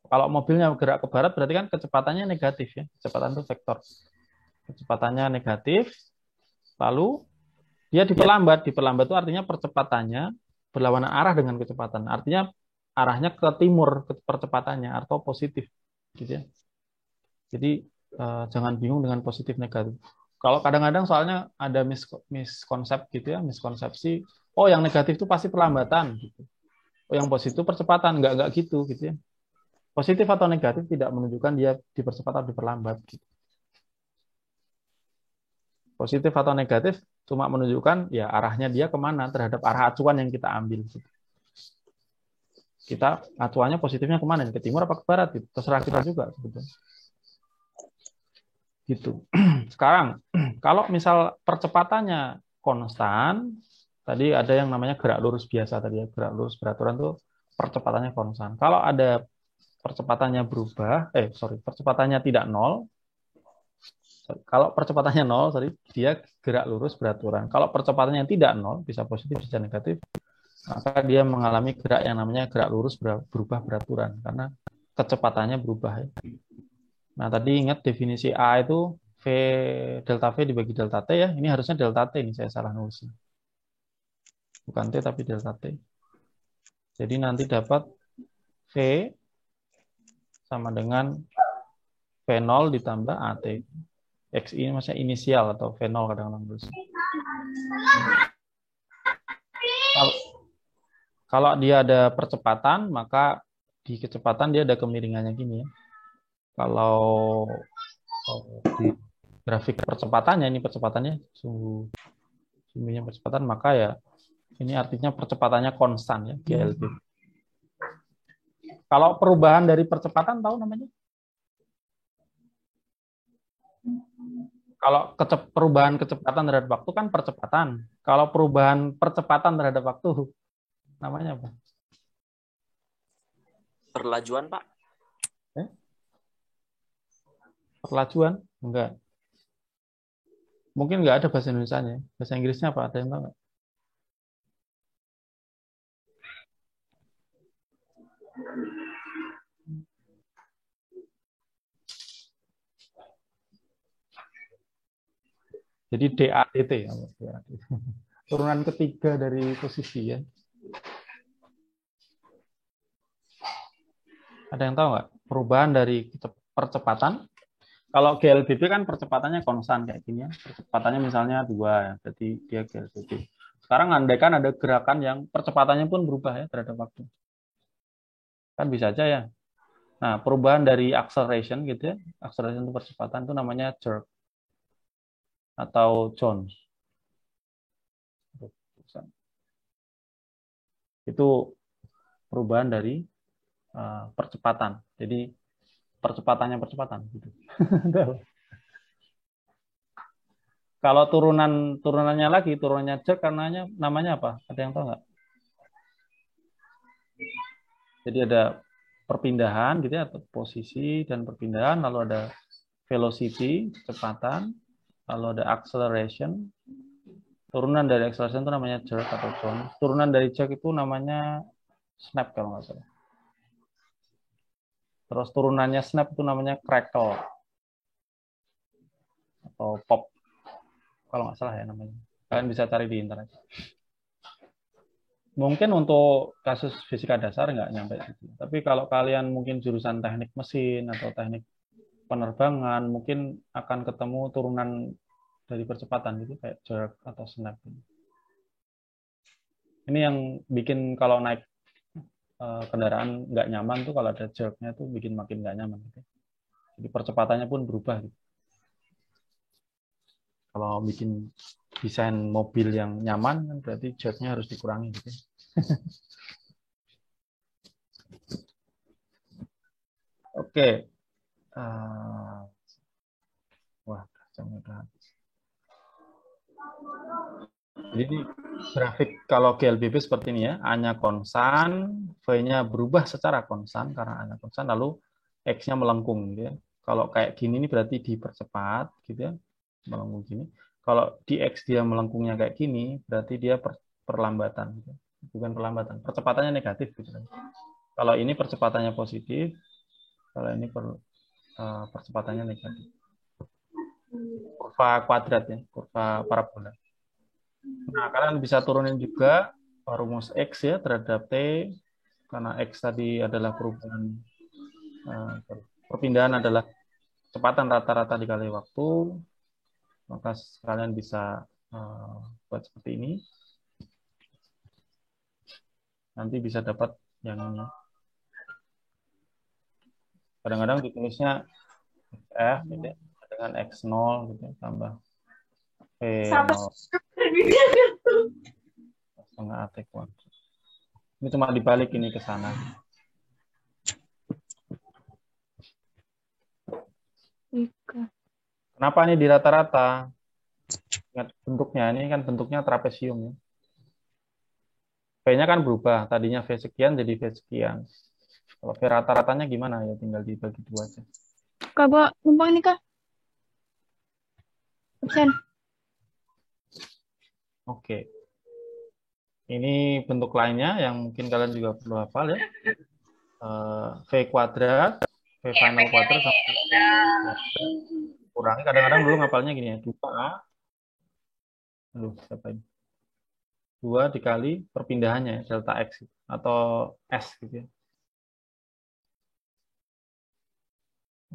Kalau mobilnya bergerak ke barat berarti kan kecepatannya negatif ya. Kecepatan itu vektor. Kecepatannya negatif. Lalu dia diperlambat. Diperlambat itu artinya percepatannya berlawanan arah dengan kecepatan. Artinya arahnya ke timur percepatannya atau positif gitu ya. Jadi jangan bingung dengan positif negatif. Kalau kadang-kadang soalnya ada miskonsep gitu ya, miskonsepsi, yang negatif itu pasti perlambatan gitu. Oh yang positif percepatan, enggak gitu ya. Positif atau negatif tidak menunjukkan dia dipercepat atau diperlambat gitu. Positif atau negatif cuma menunjukkan ya arahnya dia kemana terhadap arah acuan yang kita ambil gitu. Kita acuannya positifnya kemana? Ke timur apa ke barat gitu. Terserah kita juga sebetulnya. Gitu. Sekarang, kalau misal percepatannya konstan, tadi ada yang namanya gerak lurus biasa tadi ya, gerak lurus beraturan tuh percepatannya konstan. Kalau ada percepatannya berubah, percepatannya tidak nol. Kalau percepatannya nol, dia gerak lurus beraturan. Kalau percepatannya tidak nol, bisa positif, bisa negatif, maka dia mengalami gerak yang namanya gerak lurus berubah beraturan karena kecepatannya berubah. Ya. Nah, tadi ingat definisi A itu V delta V dibagi delta T ya. Ini harusnya delta T, ini saya salah nulis. Bukan T tapi delta T. Jadi nanti dapat V sama dengan V0 ditambah AT. XI maksudnya inisial atau V0 kadang-kadang nulis. Kalau dia ada percepatan, maka di kecepatan dia ada kemiringannya gini ya. Kalau di grafik percepatannya, ini percepatannya sumbunya percepatan, maka ya ini artinya percepatannya konstan ya, GLB. Kalau perubahan dari percepatan tahu namanya? Kalau perubahan kecepatan terhadap waktu kan percepatan. Kalau perubahan percepatan terhadap waktu namanya apa? Perlajuan, Pak. Perlajuan? Enggak. Mungkin enggak ada bahasa Indonesianya. Bahasa Inggrisnya apa? Ada yang tahu enggak? Jadi DADT. Turunan ketiga dari posisi ya. Ada yang tahu nggak? Perubahan dari percepatan. Kalau GLBP kan percepatannya konstan kayak gini ya. Percepatannya misalnya 2, jadi dia GLBP. Sekarang andaikan ada gerakan yang percepatannya pun berubah ya terhadap waktu. Kan bisa aja ya. Nah, perubahan dari acceleration gitu ya. Acceleration itu percepatan itu namanya jerk atau Jones. Itu perubahan dari percepatan. Jadi percepatannya percepatan gitu. Kalau turunannya lagi, turunannya jerk karena namanya apa? Ada yang tahu nggak? Jadi ada perpindahan gitu ya, atau posisi dan perpindahan, lalu ada velocity, kecepatan, lalu ada acceleration. Turunan dari acceleration itu namanya jerk atau Jones. Turunan dari jerk itu namanya snap kalau nggak salah. Terus turunannya snap itu namanya crackle atau pop kalau nggak salah ya namanya. Kalian bisa cari di internet. Mungkin untuk kasus fisika dasar nggak nyampe situ. Tapi kalau kalian mungkin jurusan teknik mesin atau teknik penerbangan, mungkin akan ketemu turunan dari percepatan gitu kayak jerk atau snap. Ini yang bikin kalau naik kendaraan nggak nyaman tuh kalau ada jerknya tuh bikin makin nggak nyaman gitu. Jadi percepatannya pun berubah gitu. Kalau bikin desain mobil yang nyaman kan berarti jerknya harus dikurangi gitu. Oke. Wah, jam udah habis. Jadi ini grafik kalau GLBP seperti ini ya, A-nya konstan, V-nya berubah secara konstan karena A-nya konstan, lalu X-nya melengkung gitu ya. Kalau kayak gini ini berarti dipercepat gitu ya, melengkung gini. Kalau di X dia melengkungnya kayak gini, berarti dia perlambatan gitu. Bukan perlambatan, percepatannya negatif gitu. Kalau ini percepatannya positif, kalau ini percepatannya negatif. Kurva kuadrat ya, kurva parabola. Nah, kalian bisa turunin juga rumus X ya terhadap T, karena X tadi adalah perubahan, perpindahan adalah kecepatan rata-rata dikali waktu, maka kalian bisa buat seperti ini. Nanti bisa dapat yang ini. Kadang-kadang ditulisnya F gitu, dengan X0 gitu, tambah V0. Setengah AT kuadrat. Ini cuma dibalik ini ke sana. Kenapa ini di rata-rata? Ingat bentuknya, ini kan bentuknya trapesium ya. V-nya kan berubah, tadinya V sekian jadi V sekian. Kalau V rata-ratanya gimana ya, tinggal dibagi dua aja. Kak, Bo, numpang nih, Kak. Absen. Oke. Ini bentuk lainnya yang mungkin kalian juga perlu hafal ya. V kuadrat, V final kuadrat kurangi. Kadang-kadang dulu ngapalnya gini ya, 2A. Aduh, siapa ini? 2 dikali perpindahannya ya, delta X atau S gitu ya.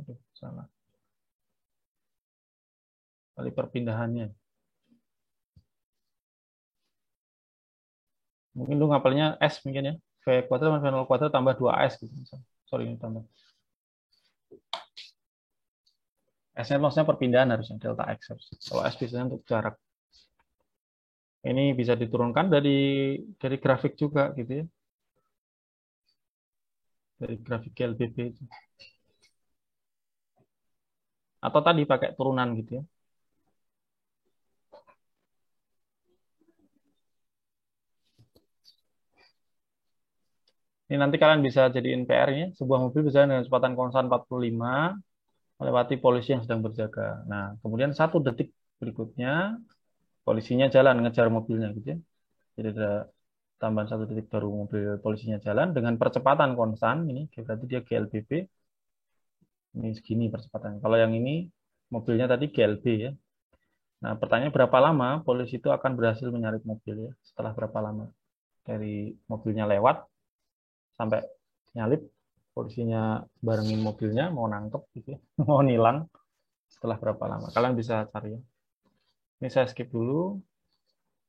Aduh, salah. Kali perpindahannya. Mungkin lu ngapalnya S mungkin ya. V kuadrat sama V0 kuadrat tambah 2S gitu. Sorry, ini tambah. S-nya maksudnya perpindahan harusnya, delta X harusnya. Kalau S biasanya untuk jarak. Ini bisa diturunkan dari grafik juga gitu ya. Dari grafik GLBB itu. Atau tadi pakai turunan gitu ya. Ini nanti kalian bisa jadiin PR-nya. Sebuah mobil berjalan dengan kecepatan konstan 45 melewati polisi yang sedang berjaga. Nah, kemudian 1 detik berikutnya polisinya jalan ngejar mobilnya gitu ya. Jadi ada tambahan 1 detik baru mobil polisinya jalan dengan percepatan konstan. Ini berarti dia GLBB. Ini segini percepatan. Kalau yang ini mobilnya tadi GLB ya. Nah, pertanyaannya berapa lama polisi itu akan berhasil menyalip mobil ya? Setelah berapa lama? Dari mobilnya lewat sampai nyalip, polisinya barengin mobilnya mau nangkep gitu ya. Mau nilang setelah berapa lama. Kalian bisa cari ya. Ini saya skip dulu.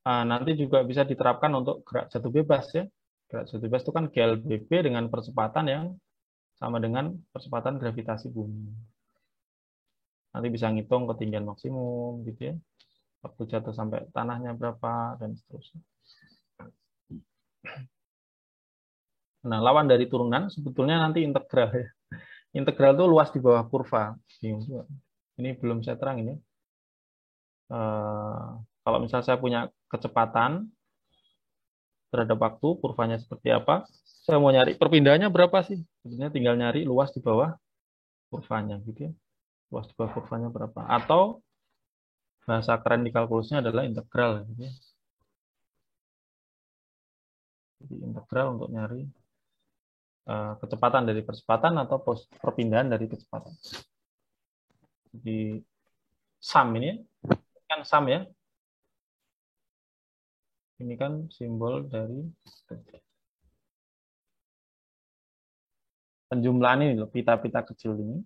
Nanti juga bisa diterapkan untuk gerak jatuh bebas ya. Gerak jatuh bebas itu kan GLBB dengan percepatan yang sama dengan percepatan gravitasi bumi. Nanti bisa ngitung ketinggian maksimum gitu ya. Waktu jatuh sampai tanahnya berapa dan seterusnya. Nah, lawan dari turunan sebetulnya nanti integral ya. Integral itu luas di bawah kurva. Ini belum saya terangin ya. Kalau misalnya saya punya kecepatan terhadap waktu, kurvanya seperti apa, saya mau nyari perpindahannya berapa sih? Sebetulnya tinggal nyari luas di bawah kurvanya gitu ya. Luas di bawah kurvanya berapa? Atau bahasa keren di kalkulusnya adalah integral gitu ya. Jadi integral untuk nyari kecepatan dari percepatan atau perpindahan dari kecepatan. Jadi sum ini kan sum ya. Ini kan simbol dari penjumlahan ini loh, pita-pita kecil ini.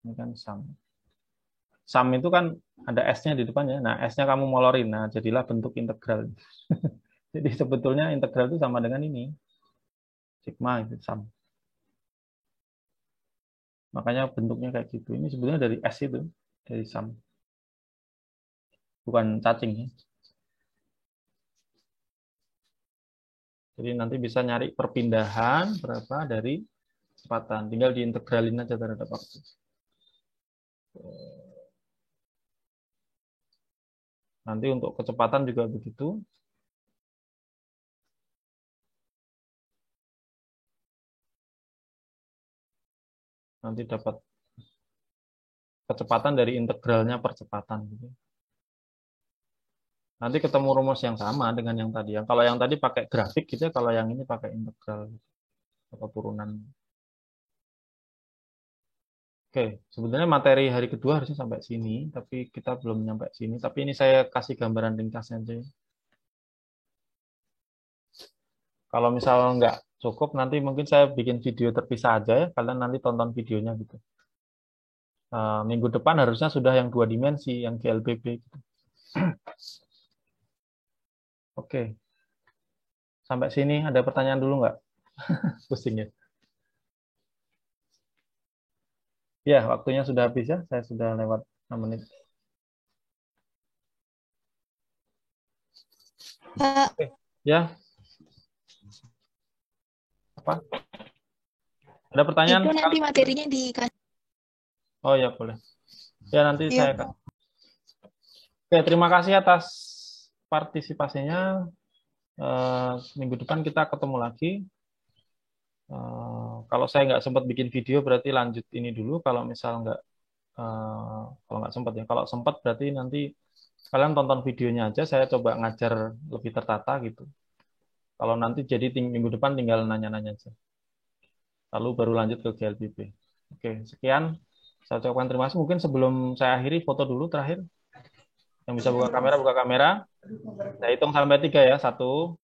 Ini kan sum. Sum itu kan ada S-nya di depannya. Nah, S-nya kamu molorin. Nah, jadilah bentuk integral. Jadi sebetulnya integral itu sama dengan ini. Sigma itu sum. Makanya bentuknya kayak gitu. Ini sebenarnya dari S itu, dari sum. Bukan cacing ya. Jadi nanti bisa nyari perpindahan berapa dari kecepatan. Tinggal diintegralin aja terhadap waktu. Nanti untuk kecepatan juga begitu. Nanti dapat kecepatan dari integralnya percepatan. Gitu. Nanti ketemu rumus yang sama dengan yang tadi. Kalau yang tadi pakai grafik gitu ya, kalau yang ini pakai integral atau turunan. Oke, sebenarnya materi hari kedua harusnya sampai sini, tapi kita belum nyampe sini. Tapi ini saya kasih gambaran ringkasnya aja. Kalau misalnya nggak cukup, nanti mungkin saya bikin video terpisah aja ya. Kalian nanti tonton videonya gitu. Minggu depan harusnya sudah yang 2 dimensi, yang GLBB. Gitu. Oke. Sampai sini ada pertanyaan dulu nggak? Pusing ya. Ya, waktunya sudah habis ya. Saya sudah lewat 6 menit. Oke. Ya. Apa? Ada pertanyaan? Itu nanti materinya dikasih. Oh ya boleh. Ya nanti Iya. saya akan. Oke, terima kasih atas partisipasinya. Minggu depan kita ketemu lagi. Kalau saya nggak sempat bikin video berarti lanjut ini dulu. Kalau misal nggak kalau nggak sempat ya. Kalau sempat berarti nanti kalian tonton videonya aja. Saya coba ngajar lebih tertata gitu. Kalau nanti jadi minggu depan tinggal nanya-nanya aja. Lalu baru lanjut ke GLBB. Oke, sekian. Saya ucapkan terima kasih. Mungkin sebelum saya akhiri foto dulu terakhir. Yang bisa buka kamera, buka kamera. Saya hitung sampai 3 ya. 1,